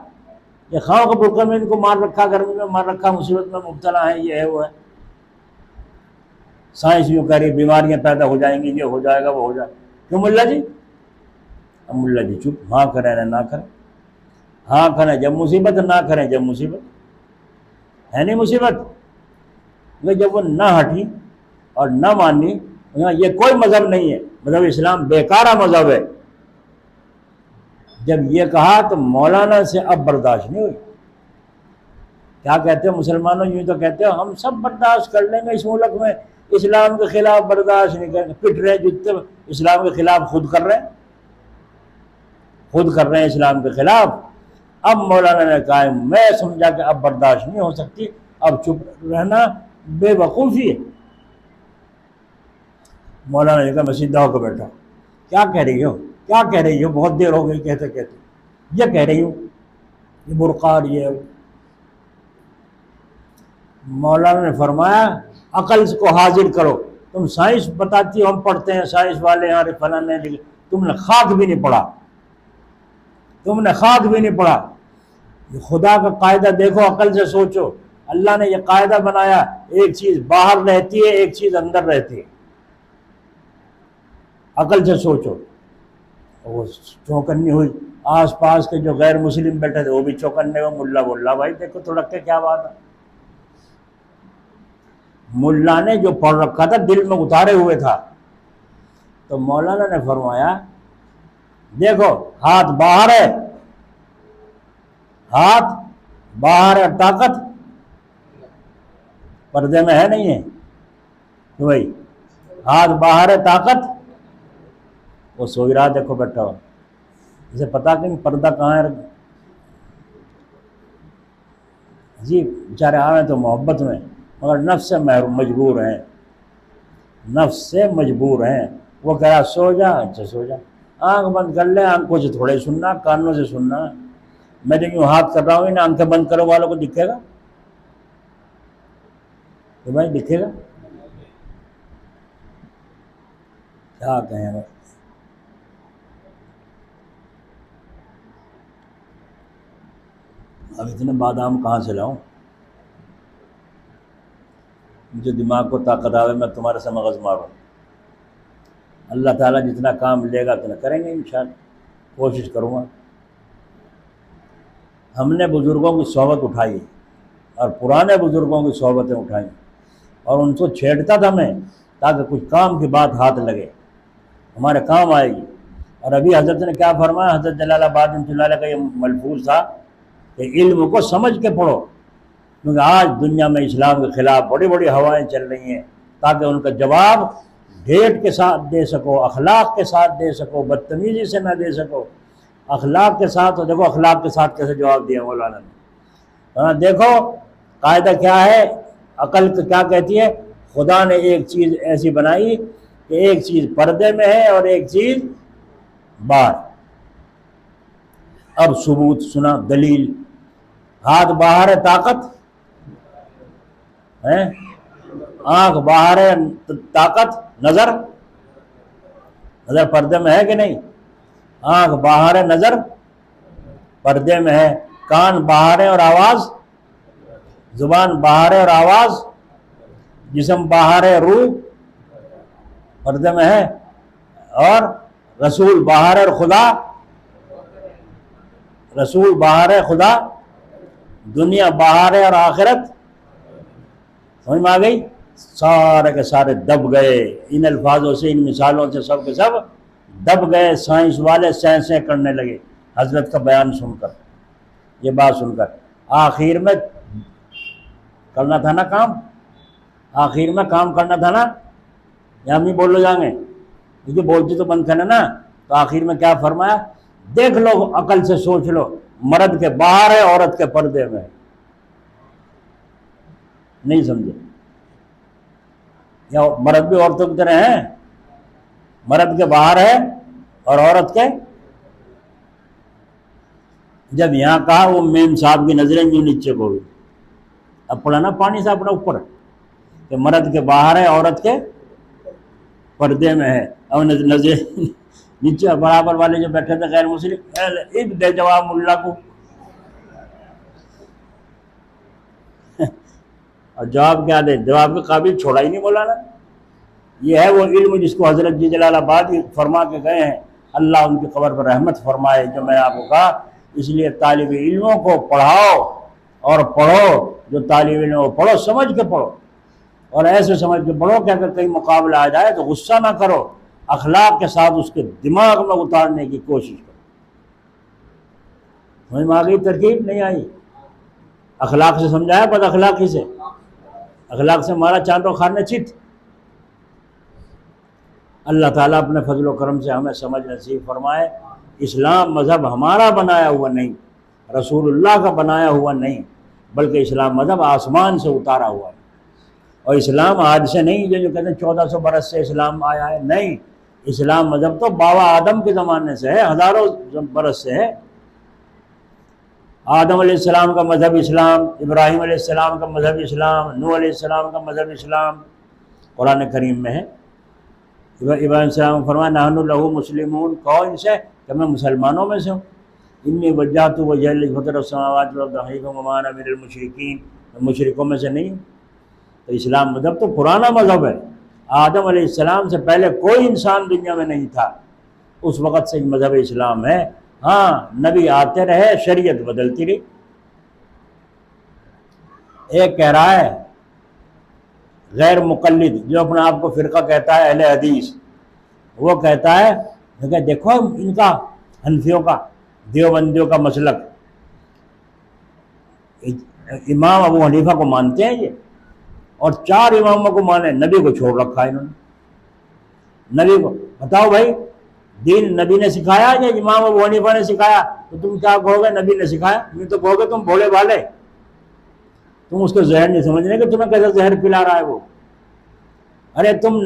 یہ خواہ کا برقع میں ان کو مار رکھا، گرمی میں مار رکھا، مصیبت میں مبتلا ہے، یہ ہے وہ ہے۔ سائنس یوں کہہ رہی بیماریاں پیدا ہو جائیں گی، یہ ہو جائے گا وہ ہو جائے گا۔ کیوں ملا جی اب ملا جی چپ، ہاں کریں نہ کریں، ہاں کریں جب مصیبت، نہ کریں جب مصیبت ہے نہیں مصیبت. لیکن جب وہ نہ ہٹی اور نہ مانی، یہ کوئی مذہب نہیں ہے، مذہب اسلام بیکارہ مذہب ہے. جب یہ کہا تو مولانا سے اب برداشت نہیں ہوئی. کیا کہتے ہو مسلمانوں؟ یوں تو کہتے ہو ہم سب برداشت کر لیں گے اس ملک میں، اسلام کے خلاف برداشت نہیں کریں گے. پٹ رہے جتنے اسلام کے خلاف خود کر رہے ہیں، خود کر رہے ہیں اسلام کے خلاف. اب مولانا نے کہا میں سمجھا کہ اب برداشت نہیں ہو سکتی، اب چپ رہنا بے وقوفی ہے. مولانا نے کہا میں سیدھا ہو کے بیٹھا. کیا کہہ رہی ہو، کیا کہہ رہی ہو؟ بہت دیر ہو گئی کہتے کہتے. یہ کہہ رہی ہوں یہ برقع یہ. مولانا نے فرمایا عقل کو حاضر کرو. تم سائنس بتاتی ہو، ہم پڑھتے ہیں سائنس والے یہاں فلاں نے، تم نے خاک بھی نہیں پڑھا، تم نے خاک بھی نہیں پڑھا. خدا کا قاعدہ دیکھو، عقل سے سوچو. اللہ نے یہ قاعدہ بنایا، ایک چیز باہر رہتی ہے، ایک چیز اندر رہتی ہے. عقل سے سوچو. وہ چوکنی ہوئی. آس پاس کے جو غیر مسلم بیٹھے تھے وہ بھی چوکنے ہوئے. ملا بولا بھائی دیکھو تو رکھ کے کیا بات ہے. ملا نے جو پڑھ رکھا تھا دل میں اتارے ہوئے تھا. تو مولانا نے فرمایا دیکھو ہاتھ باہر ہے، ہاتھ باہر ہے، طاقت پردے میں ہے نہیں ہے. بھائی ہاتھ باہر ہے، طاقت. وہ سوئی رہا دیکھو بیٹھا ہوا، اسے پتا کہ پردہ کہاں ہے. جی بیچارے آئے تو محبت میں، مگر نفس سے مجبور ہیں، نفس سے مجبور ہیں. وہ کہہ رہا سو جا. اچھا سو جا، آنکھ بند کر لے. آنکھوں سے تھوڑے سننا، کانوں سے سننا. میں جو یوں ہاتھ کر رہا ہوں نا، آنکھیں بند کرو والوں کو دکھے گا کہ بھائی دکھے گا؟ کیا کہیں بھائی. اب اتنے بادام کہاں سے لاؤں؟ مجھے دماغ کو طاقت آوے میں تمہارے سے مغز ماروں. اللہ تعالیٰ جتنا کام لے گا اتنا کریں گے انشاءاللہ، کوشش کروں گا. ہم نے بزرگوں کی صحبت اٹھائی اور پرانے بزرگوں کی صحبتیں اٹھائیں اور ان کو چھیڑتا تھا میں تاکہ کچھ کام کی بات ہاتھ لگے، ہمارے کام آئے گی. اور ابھی حضرت نے کیا فرمایا، حضرت جلال آباد رحمۃ اللہ علیہ کا یہ ملفوظ تھا کہ علم کو سمجھ کے پڑھو، کیونکہ آج دنیا میں اسلام کے خلاف بڑی بڑی ہوائیں چل رہی ہیں، تاکہ ان کا جواب ڈھیٹ کے ساتھ دے سکو، اخلاق کے ساتھ دے سکو، بدتمیزی سے نہ دے سکو. اخلاق کے ساتھ. اور دیکھو اخلاق کے ساتھ کیسے جواب دیا مولانا نے. دیکھو قاعدہ کیا ہے، عقل کیا کہتی ہے. خدا نے ایک چیز ایسی بنائی کہ ایک چیز پردے میں ہے اور ایک چیز باہر. اب ثبوت سنا، دلیل. ہاتھ باہر ہے، طاقت ہے. آنکھ باہر ہے، طاقت. نظر، نظر پردے میں ہے کہ نہیں؟ آنکھ باہر ہے، نظر پردے میں ہے. کان باہر ہے اور آواز، زبان باہر ہے اور آواز. جسم باہر ہے، روح پردے میں ہے. اور رسول باہر ہے اور خدا، رسول باہر ہے، خدا. دنیا باہر ہے اور آخرت. سمجھ میں آ گئی؟ سارے کے سارے دب گئے ان الفاظوں سے، ان مثالوں سے، سب کے سب دب گئے. سائنس والے سائنسیں کرنے لگے حضرت کا بیان سن کر، یہ بات سن کر. آخر میں کرنا تھا نا کام، آخر میں کام کرنا تھا نا. یا ہم نہیں بول لو جائیں گے کیونکہ بولتی تو بند کرنا نا. تو آخر میں کیا فرمایا، دیکھ لو، عقل سے سوچ لو. مرد کے باہر ہے، عورت کے پردے میں. نہیں سمجھے؟ یا مرد بھی عورتوں کی طرح ہیں؟ مرد کے باہر ہے اور عورت کے. جب یہاں کہا وہ میم صاحب کی نظریں جو نیچے کو ہوئی. اب پڑھا نا پانی سے اپنا اوپر کہ مرد کے باہر ہے، عورت کے پردے میں ہے. اب نظریں نیچے برابر والے جو بیٹھے تھے غیر مسلم، دے جواب ملا کو. اور جواب کیا دے؟ جواب کے قابل چھوڑا ہی نہیں مولانا. یہ ہے وہ علم جس کو حضرت جی جلال آباد فرما کے گئے ہیں، اللہ ان کی قبر پر رحمت فرمائے. جو میں نے آپ کو کہا، اس لیے طالب علموں کو پڑھاؤ اور پڑھو. جو طالب علم وہ پڑھو، سمجھ کے پڑھو، اور ایسے سمجھ کے پڑھو کہ اگر کہیں مقابلہ آ جائے تو غصہ نہ کرو، اخلاق کے ساتھ اس کے دماغ میں اتارنے کی کوشش کرو. سمجھ میں آ گئی ترکیب؟ نہیں آئی؟ اخلاق سے سمجھایا، بد اخلاقی سے؟ اخلاق سے مارا چاند و خانے چت. اللہ تعالیٰ اپنے فضل و کرم سے ہمیں سمجھ نصیب فرمائے. اسلام مذہب ہمارا بنایا ہوا نہیں، رسول اللہ کا بنایا ہوا نہیں، بلکہ اسلام مذہب آسمان سے اتارا ہوا ہے. اور اسلام آج سے نہیں، جو کہتے ہیں 1400 برس سے اسلام آیا ہے، نہیں. اسلام مذہب تو بابا آدم کے زمانے سے ہے، ہزاروں برس سے ہے. آدم علیہ السلام کا مذہب اسلام، ابراہیم علیہ السلام کا مذہب اسلام، نوح علیہ السلام کا مذہب اسلام. قرآن کریم میں ہے. ابراہیم علیہ السلام نے فرمایا نحن لہ مسلمون، کہو ان سے کہ میں مسلمانوں میں سے ہوں. انی وجہت وجہی الذی فطر السماوات والارض حنیفا وما انا من المشرکین، میں مشرکوں میں سے نہیں ہوں. تو اسلام مذہب تو پرانا مذہب ہے. آدم علیہ السلام سے پہلے کوئی انسان دنیا میں نہیں تھا، اس وقت سے مذہب اسلام ہے. ہاں، نبی آتے رہے، شریعت بدلتی رہی. ایک کہہ رہا ہے غیر مقلد، جو اپنے آپ کو فرقہ کہتا ہے اہل حدیث، وہ کہتا ہے کہ دیکھو ان کا، حنفیوں کا، دیوبندیوں کا مسلک، امام ابو حنیفہ کو مانتے ہیں یہ، اور 4 اماموں کو مانے، نبی کو چھوڑ رکھا ہے انہوں نے. نبی کو بتاؤ بھائی، دین نبی نے سکھایا یا امام ابو حنیفہ نے سکھایا؟ تو تم کیا کہو گے؟ نبی نے سکھایا. نہیں تو کہو گے تم بھولے والے، تم اس کو زہر نہیں سمجھ رہے کہ تمہیں کیسے زہر پلا رہا ہے وہ. ارے تم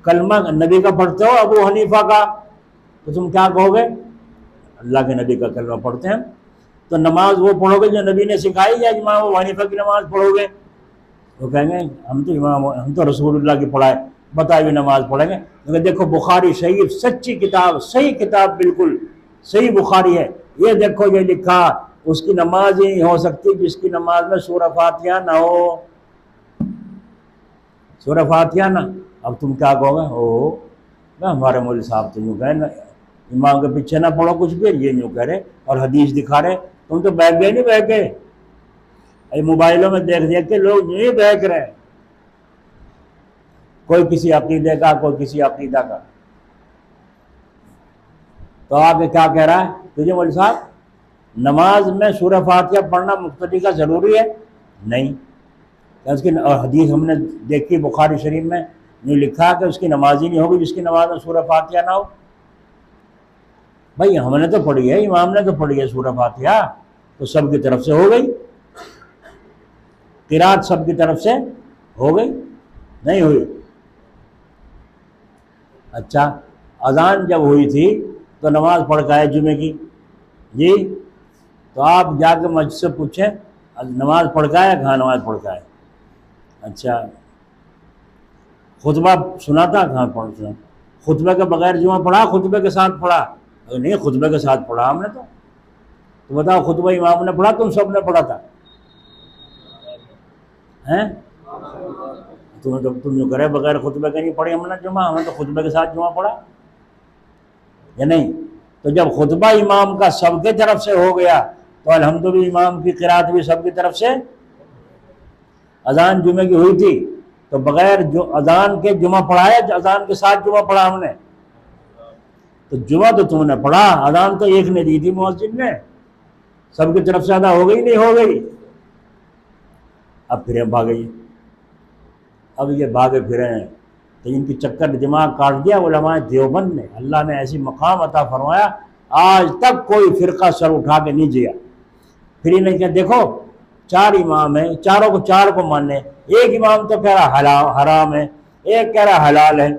کلمہ نبی کا پڑھتے ہو، ابو حنیفہ کا، تو تم کیا کہو گے؟ اللہ کے نبی کا کلمہ پڑھتے ہیں. تو نماز وہ پڑھو گے جو نبی نے سکھائی یا امام ابو حنیفہ کی نماز پڑھو گے؟ وہ کہیں گے ہم تو رسول اللہ کی پڑھائے بتائی ہوئی نماز پڑھیں گے. لیکن دیکھو بخاری شریف سچی کتاب، صحیح کتاب، بالکل صحیح بخاری ہے. یہ دیکھو یہ لکھا، اس کی نماز ہی نہیں ہو سکتی جس کی نماز میں سورہ فاتحہ نہ ہو. سورہ فاتحہ نہ. اب تم کیا کہو گے؟ ہمارے مولوی صاحب تو یوں کہے نا، امام کے پیچھے نہ پڑھو کچھ بھی، یہ یوں کہہ رہے اور حدیث دکھا رہے. تم تو بہک گئے، نہیں بہک گئے؟ موبائلوں میں دیکھ کے لوگ نہیں بہک رہے ہیں، کوئی کسی عقیدے کا، کوئی کسی عقیدہ کا. تو آگے کیا کہہ رہا ہے تجھے مولوی صاحب؟ نماز میں سورہ فاتحہ پڑھنا مقتدی کا ضروری ہے؟ نہیں. اس کی حدیث ہم نے دیکھی بخاری شریف میں، نہیں لکھا کہ اس کی نماز ہی نہیں ہوگی جس کی نماز میں سورہ فاتحہ نہ ہو. بھائی ہم نے تو پڑھی ہے، امام نے تو پڑھی ہے سورہ فاتحہ، تو سب کی طرف سے ہو گئی. قرات سب کی طرف سے ہو گئی؟ نہیں ہوئی. اچھا، اذان جب ہوئی تھی تو نماز پڑھ کے آئے جمعے کی، جی تو آپ جا کے مسجد سے پوچھیں نماز پڑھ کے آئے؟ کہاں نماز پڑھ کے آئے. اچھا، خطبہ سنا تھا؟ کہاں پڑھ سنا؟ خطبے کے بغیر جمعہ پڑھا، خطبے کے ساتھ پڑھا؟ نہیں، خطبے کے ساتھ پڑھا ہم نے. تو بتاؤ خطبہ امام نے پڑھا تم سب نے پڑھا تھا؟ تم جو کرے بغیر خطبے کے نہیں پڑھی ہم نے جمعہ، ہم نے تو خطبے کے ساتھ جمعہ پڑھا یا نہیں؟ تو جب خطبہ امام کا سب کی طرف سے ہو گیا تو الحمدللہ امام کی قرات بھی سب کی طرف سے. اذان جمعے کی ہوئی تھی تو بغیر اذان کے جمعہ پڑھایا، اذان کے ساتھ جمعہ پڑھا ہم نے. تو جمعہ تو تم نے پڑھا، اذان تو ایک نے دی تھی مسجد میں، سب کی طرف سے ادا ہو گئی نہیں ہو گئی؟ اب پھر ہم بھاگے، اب یہ بھاگے پھرے ہیں تو ان کی چکر دماغ کاٹ دیا علماء دیوبند نے. اللہ نے ایسی مقام عطا فرمایا، آج تک کوئی فرقہ سر اٹھا کے نہیں جیا. پھر انہیں کہ دیکھو 4 امام ہیں، چاروں کو 4 کو ماننے. ایک امام تو کہہ رہا حرام ہے، ایک کہہ رہا حلال ہے،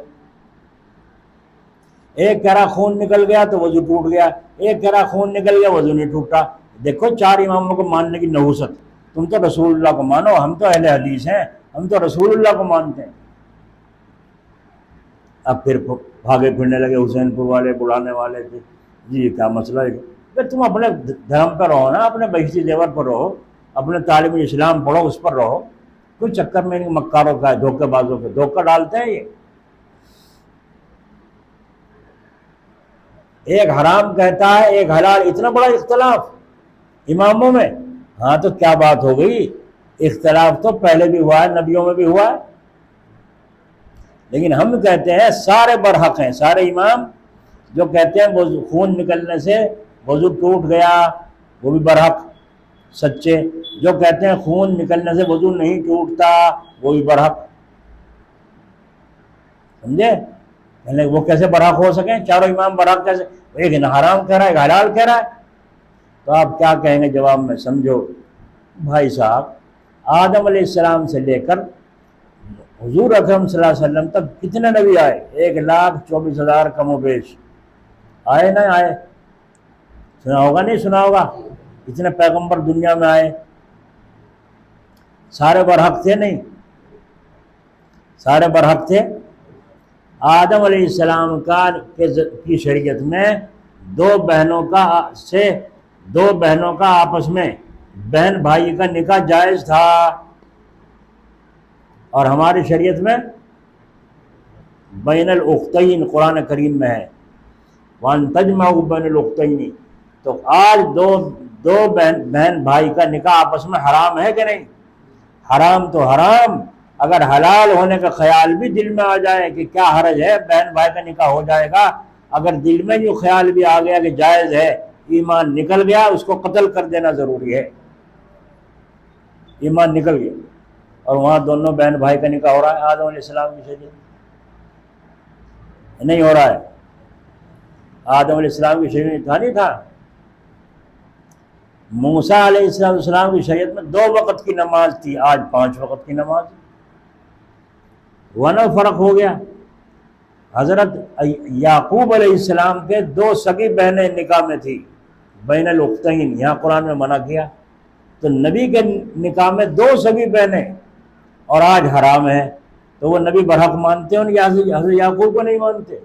ایک کہہ رہا خون نکل گیا تو وضو ٹوٹ گیا، ایک کہہ رہا خون نکل گیا وضو نہیں ٹوٹا. دیکھو 4 اماموں کو ماننے کی نحوست. تم تو رسول اللہ کو مانو، ہم تو اہل حدیث ہیں، ہم تو رسول اللہ کو مانتے ہیں. اب پھر بھاگے پھرنے لگے حسین پور والے، بلانے والے تھے، جی کیا مسئلہ ہے؟ کہ تم اپنے دھرم پر رہو نا، اپنے بہشتی زیور پر رہو، اپنے تعلیم اسلام پڑھو، اس پر رہو. کوئی چکر میں نہیں مکاروں کا، دھوکے بازوں کے دھوکہ ڈالتے ہیں یہ. ایک حرام کہتا ہے ایک حلال، اتنا بڑا اختلاف اماموں میں. ہاں تو کیا بات ہو گئی، اختلاف تو پہلے بھی ہوا ہے، نبیوں میں بھی ہوا ہے. لیکن ہم کہتے ہیں سارے برحق ہیں، سارے امام جو کہتے ہیں خون نکلنے سے وضو ٹوٹ گیا وہ بھی برحق سچے، جو کہتے ہیں خون نکلنے سے وضو نہیں ٹوٹتا وہ بھی برحق. سمجھے؟ یعنی وہ کیسے برحق ہو سکیں؟ چاروں امام برحق کیسے؟ ایک حرام کہہ رہا ہے ایک حلال کہہ رہا ہے. تو آپ کیا کہیں گے جواب میں؟ سمجھو بھائی صاحب، آدم علیہ السلام سے لے کر حضور اکرم صلی اللہ علیہ وسلم تک کتنے نبی آئے؟ 1,24,000 کم و بیش آئے. نہ آئے؟ سنا ہوگا نہیں سنا ہوگا؟ اتنے پیغمبر دنیا میں آئے، سارے برحق تھے نہیں؟ سارے برحق تھے. آدم علیہ السلام کی شریعت میں دو بہنوں کا آپس میں بہن بھائی کا نکاح جائز تھا، اور ہماری شریعت میں بین الاختین قرآن کریم میں ہے وَأَن تَجْمَعُوا بَيْنَ الْأُخْتَيْنِ. تو آج دو بہن بھائی کا نکاح آپس میں حرام ہے کہ نہیں؟ حرام تو حرام. اگر حلال ہونے کا خیال بھی دل میں آ جائے کہ کیا حرج ہے، بہن بھائی کا نکاح ہو جائے گا، اگر دل میں جو خیال بھی آ گیا کہ جائز ہے، ایمان نکل گیا، اس کو قتل کر دینا ضروری ہے. ایمان نکل گیا اور وہاں دونوں بہن بھائی کا نکاح ہو رہا ہے آدم علیہ السلام کی شریعت نہیں ہو رہا ہے. آدم علیہ السلام کی شریعت تھا نہیں تھا. موسیٰ علیہ السلام کی شریعت میں 2 وقت کی نماز تھی، آج 5 وقت کی نماز. ورنہ فرق ہو گیا. حضرت یعقوب علیہ السلام کے 2 سگی بہنیں نکاح میں تھی، بین الاختین، یہاں قرآن میں منع کیا. تو نبی کے نکاح میں 2 سگی بہنیں اور آج حرام ہے، تو وہ نبی برحق مانتے ہیں یا حضرت یعقوب کو نہیں مانتے؟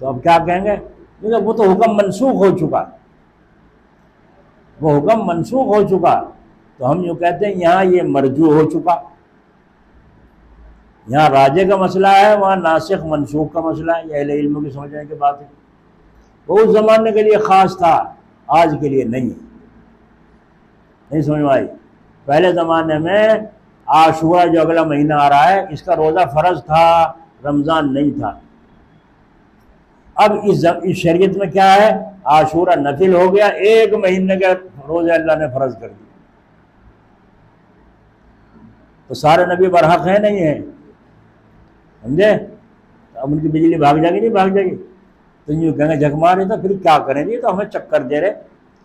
تو اب کیا کہیں گے؟ کیونکہ وہ تو حکم منسوخ ہو چکا، وہ حکم منسوخ ہو چکا. تو ہم یوں کہتے ہیں یہاں یہ مرجوع ہو چکا. یہاں راجے کا مسئلہ ہے، وہاں ناسخ منسوخ کا مسئلہ ہے. یہ اہل علم کی سمجھنے کی بات ہے. وہ اس زمانے کے لیے خاص تھا، آج کے لیے نہیں سمجھ میں آئی. پہلے زمانے میں عاشورہ جو اگلا مہینہ آ رہا ہے، اس کا روزہ فرض تھا، رمضان نہیں تھا. اب اس شریعت میں کیا ہے؟ عاشورہ نفل ہو گیا، 1 مہینے کے روزے اللہ نے فرض کر دیا. تو سارے نبی برحق ہیں نہیں ہیں؟ سمجھے؟ اب ان کی بجلی بھاگ جائے گی نہیں بھاگ جائے گی؟ تو یوں کہیں گے جھک مارے تو پھر کیا کریں گے؟ تو ہمیں چکر دے رہے.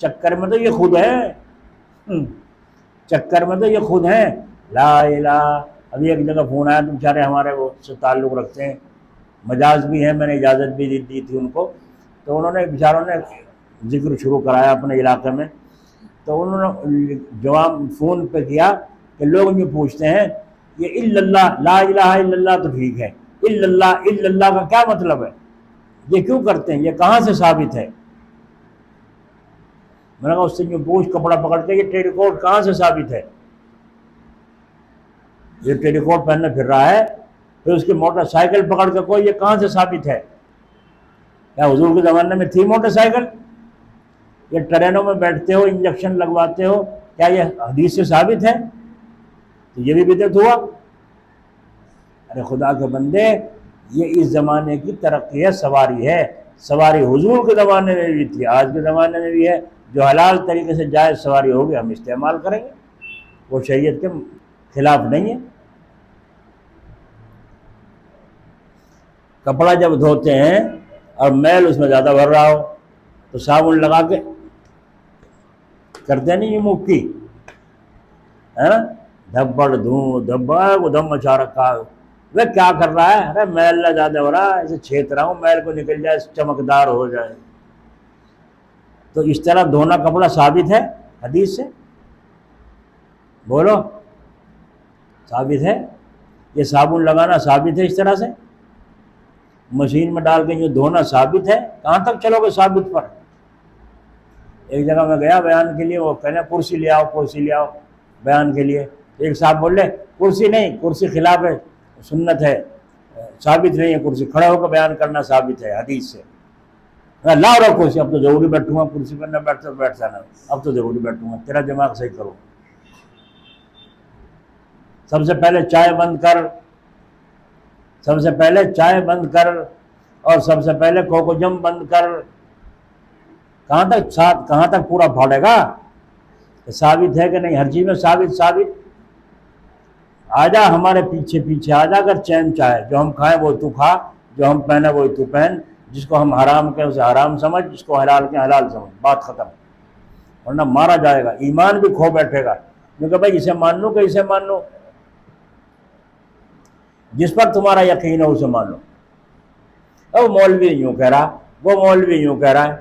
چکر میں تو یہ خود ہیں، چکر میں تو یہ خود ہیں. لا الہ. ابھی ایک جگہ فون آیا، تم بیچارے ہمارے وہ سے تعلق رکھتے ہیں، مجاز بھی ہیں، میں نے اجازت بھی دی تھی ان کو. تو انہوں نے بیچاروں نے ذکر شروع کرایا اپنے علاقے میں. تو انہوں نے جواب فون پہ کیا کہ لوگ یہ پوچھتے ہیں یہ الا اللہ، لا الہ الا اللہ تو ٹھیک ہے، الا اللہ کا کیا مطلب ہے؟ یہ کیوں کرتے ہیں؟ یہ کہاں سے ثابت ہے؟ میں نے کہا اس سے جو پوچھ کپڑا پکڑ کے یہ ٹیری کوٹ کہاں سے ثابت ہے؟ یہ ٹیری کوٹ پہننے پھر رہا ہے، پھر اس کی موٹر سائیکل پکڑ کے کوئی، یہ کہاں سے ثابت ہے؟ کیا حضور کے زمانے میں تھی موٹر سائیکل؟ یہ ٹرینوں میں بیٹھتے ہو، انجیکشن لگواتے ہو، کیا یہ حدیث سے ثابت ہے؟ تو یہ بھی بدعت ہوا. ارے خدا کے بندے، یہ اس زمانے کی ترقی ہے، سواری ہے. سواری حضور کے زمانے میں بھی تھی، آج کے زمانے میں بھی ہے. جو حلال طریقے سے جائز سواری ہوگی ہم استعمال کریں گے، وہ شریعت کے خلاف نہیں ہے. کپڑا جب دھوتے ہیں اور میل اس میں زیادہ بھر رہا ہو تو صابن لگا کے کرتے نہیں، یہ مفتی ہے نا، دھبڑ دھوں دھبڑ وہ دم مچا رکھا ہے. وہ کیا کر رہا ہے؟ ارے میل نہ زیادہ ہو رہا ہے، اسے چھیت رہا ہوں، میل کو نکل جائے، چمکدار ہو جائے. تو اس طرح دھونا کپڑا ثابت ہے حدیث سے؟ بولو، ثابت ہے؟ یہ صابن لگانا ثابت ہے اس طرح سے؟ مشین میں ڈال کے جو دھونا ثابت ہے؟ کہاں تک چلو گے ثابت پر؟ ایک جگہ میں گیا بیان کے لیے، وہ کہنے کرسی لے آؤ، کرسی لے آؤ بیان کے لیے. ایک صاحب بول رہے کرسی نہیں، کرسی خلاف ہے سنت ہے. ثابت نہیں ہے کرسی، کھڑے ہو کر بیان کرنا ثابت ہے حدیث سے. لاؤ رہو کرسی، اب تو ضروری بیٹھوں گا، کرسی پر نہ بیٹھتا تو بیٹھ جانا، اب تو ضروری بیٹھوں گا، تیرا دماغ صحیح کرو. سب سے پہلے چائے بند کر، سب سے پہلے چائے بند کر، اور سب سے پہلے کوکو جم بند کر. کہاں تک پورا پھاڑے گا؟ ثابت ہے کہ نہیں؟ ہر چیز میں ثابت. آ جا ہمارے پیچھے پیچھے آ جا، اگر چین چاہے، جو ہم کھائیں وہ تو کھا، جو ہم پہنے وہ تو پہن، جس کو ہم حرام کہیں اسے حرام سمجھ، جس کو حلال کہیں حلال سمجھ، بات ختم. ورنہ مارا جائے گا، ایمان بھی کھو بیٹھے گا، کیونکہ بھائی اسے مان لو کہ اسے مان لو، جس پر تمہارا یقین ہے اسے مان لو. وہ مولوی یوں کہہ رہا، وہ مولوی یوں کہہ رہا ہے،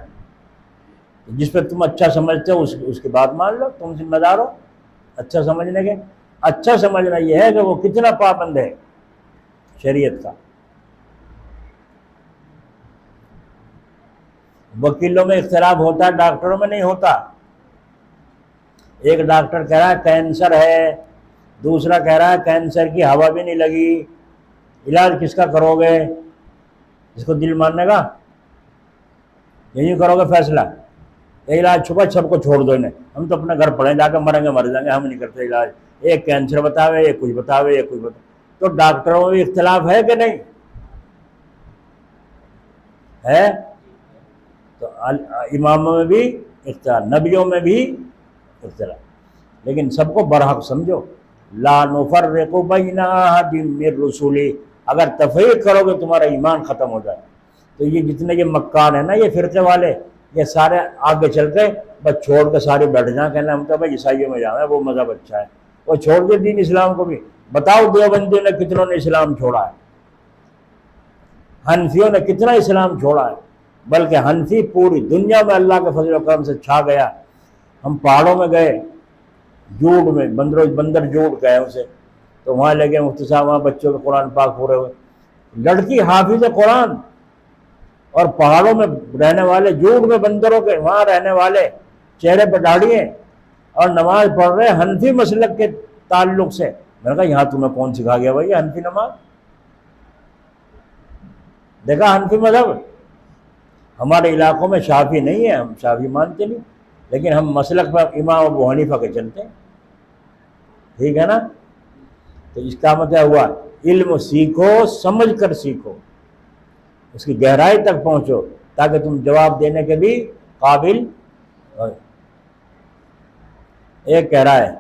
جس پہ تم اچھا سمجھتے ہو اس کی بات مان لو، تم ذمہ دار ہو اچھا سمجھنے کے. اچھا سمجھنا یہ ہے کہ وہ کتنا پابند ہے شریعت کا. وکیلوں میں اختلاف ہوتا ہے، ڈاکٹروں میں نہیں ہوتا. ایک ڈاکٹر کہہ رہا ہے کینسر ہے، دوسرا کہہ رہا ہے کینسر کی ہوا بھی نہیں لگی، علاج کس کا کرو گے؟ جس کو دل ماننے گا یہی کرو گے فیصلہ. یہ علاج چھپا، سب کو چھوڑ دو انہیں، ہم تو اپنے گھر پڑیں، جا کے مریں گے مر جائیں گے، ہم نہیں کرتے علاج. ایک کینسر بتاوے، ایک کچھ بتاوے، ایک کچھ بتاوے. تو ڈاکٹروں میں بھی اختلاف ہے کہ نہیں ہے؟ تو اماموں میں بھی اختلاف، نبیوں میں بھی اختلاف، لیکن سب کو برحق سمجھو. لا نفرق بین احد من رسولی. اگر تفریق کرو گے تمہارا ایمان ختم ہو جائے. تو یہ جتنے یہ مکار ہیں نا، یہ فرقے والے، یہ سارے آگے چل کے بس چھوڑ کے سارے بیٹھ جائیں، کہنا ہم تو بھائی عیسائیوں میں جانا ہے، وہ مذہب اچھا ہے. وہ چھوڑ دے دین اسلام کو بھی. بتاؤ دیوبندیوں نے کتنوں نے اسلام چھوڑا ہے، حنفیوں نے کتنا اسلام چھوڑا ہے. بلکہ حنفی پوری دنیا میں اللہ کے فضل و کرم سے چھا گیا. ہم پہاڑوں میں گئے، جوڑ میں بندر جوڑ گئے اسے، تو وہاں لے گئے مفتی صاحب، وہاں بچوں کے قرآن پاک پورے ہوئے. لڑکی حافظ قرآن، اور پہاڑوں میں رہنے والے، جوڑ میں بندروں کے وہاں رہنے والے، چہرے پہ داڑھی ہیں اور نماز پڑھ رہے حنفی مسلک کے تعلق سے. میں نے کہا یہاں تمہیں کون سکھا گیا بھائی حنفی نماز؟ دیکھا حنفی مذہب. ہمارے علاقوں میں شافعی نہیں ہے، ہم شافعی مانتے نہیں، لیکن ہم مسلک پر امام ابو حنیفہ کے چلتے ہیں. ٹھیک ہے نا؟ تو اس کا مطلب ہوا علم سیکھو، سمجھ کر سیکھو، اس کی گہرائی تک پہنچو، تاکہ تم جواب دینے کے بھی قابل ہو. ایک کہہ رہا ہے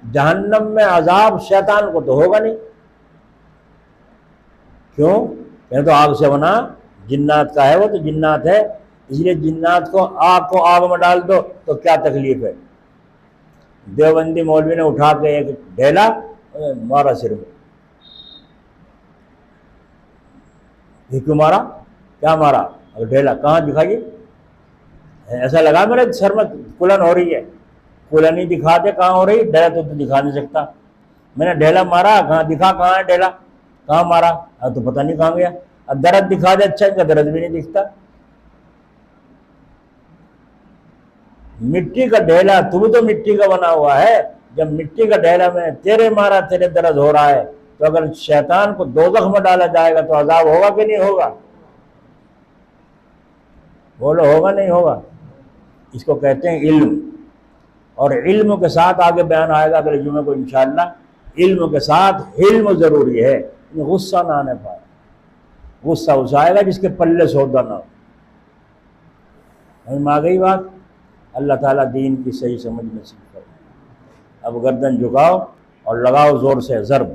جہنم میں عذاب شیطان کو تو ہوگا نہیں. کیوں؟ کہ تو آگ سے بنا جنات کا ہے، وہ تو جنات ہے، اس لیے جنات کو آگ میں ڈال دو تو کیا تکلیف ہے. دیوبندی مولوی نے اٹھا کے ایک ڈھیلا مارا سر میں. یہ کیوں مارا؟ کیا مارا؟ اگر ڈھیلا کہاں دکھائیے؟ ایسا لگا میرے سر میں کلن ہو رہی ہے. کلن ہی دکھا دے کہاں ہو رہی، ڈھیلا تو دکھا نہیں سکتا. میں نے ڈھیلا مارا، کہاں دکھا، کہاں ہے ڈھیلا، کہاں مارا؟ تو پتہ نہیں کہاں گیا. اب درد دکھا دے، اچھا کا درد بھی نہیں دکھتا. مٹی کا ڈھیلا، تو بھی تو مٹی کا بنا ہوا ہے. جب مٹی کا ڈھیلا میں تیرے مارا، تیرے درد ہو رہا ہے، تو اگر شیطان کو دوزخ میں ڈالا جائے گا تو عذاب ہوگا کہ نہیں ہوگا؟ بولو ہوگا نہیں ہوگا؟ اس کو کہتے ہیں علم. اور علم کے ساتھ آگے بیان آئے گا اگلے جمعے کو انشاءاللہ. علم کے ساتھ علم ضروری ہے، غصہ نہ آنے پائے. غصہ اسے آئے گا جس کے پلے سودا نہ ہو. ہم آ گئی بات. اللہ تعالیٰ دین کی صحیح سمجھ نصیب کرے. اب گردن جھکاؤ اور لگاؤ زور سے ضرب.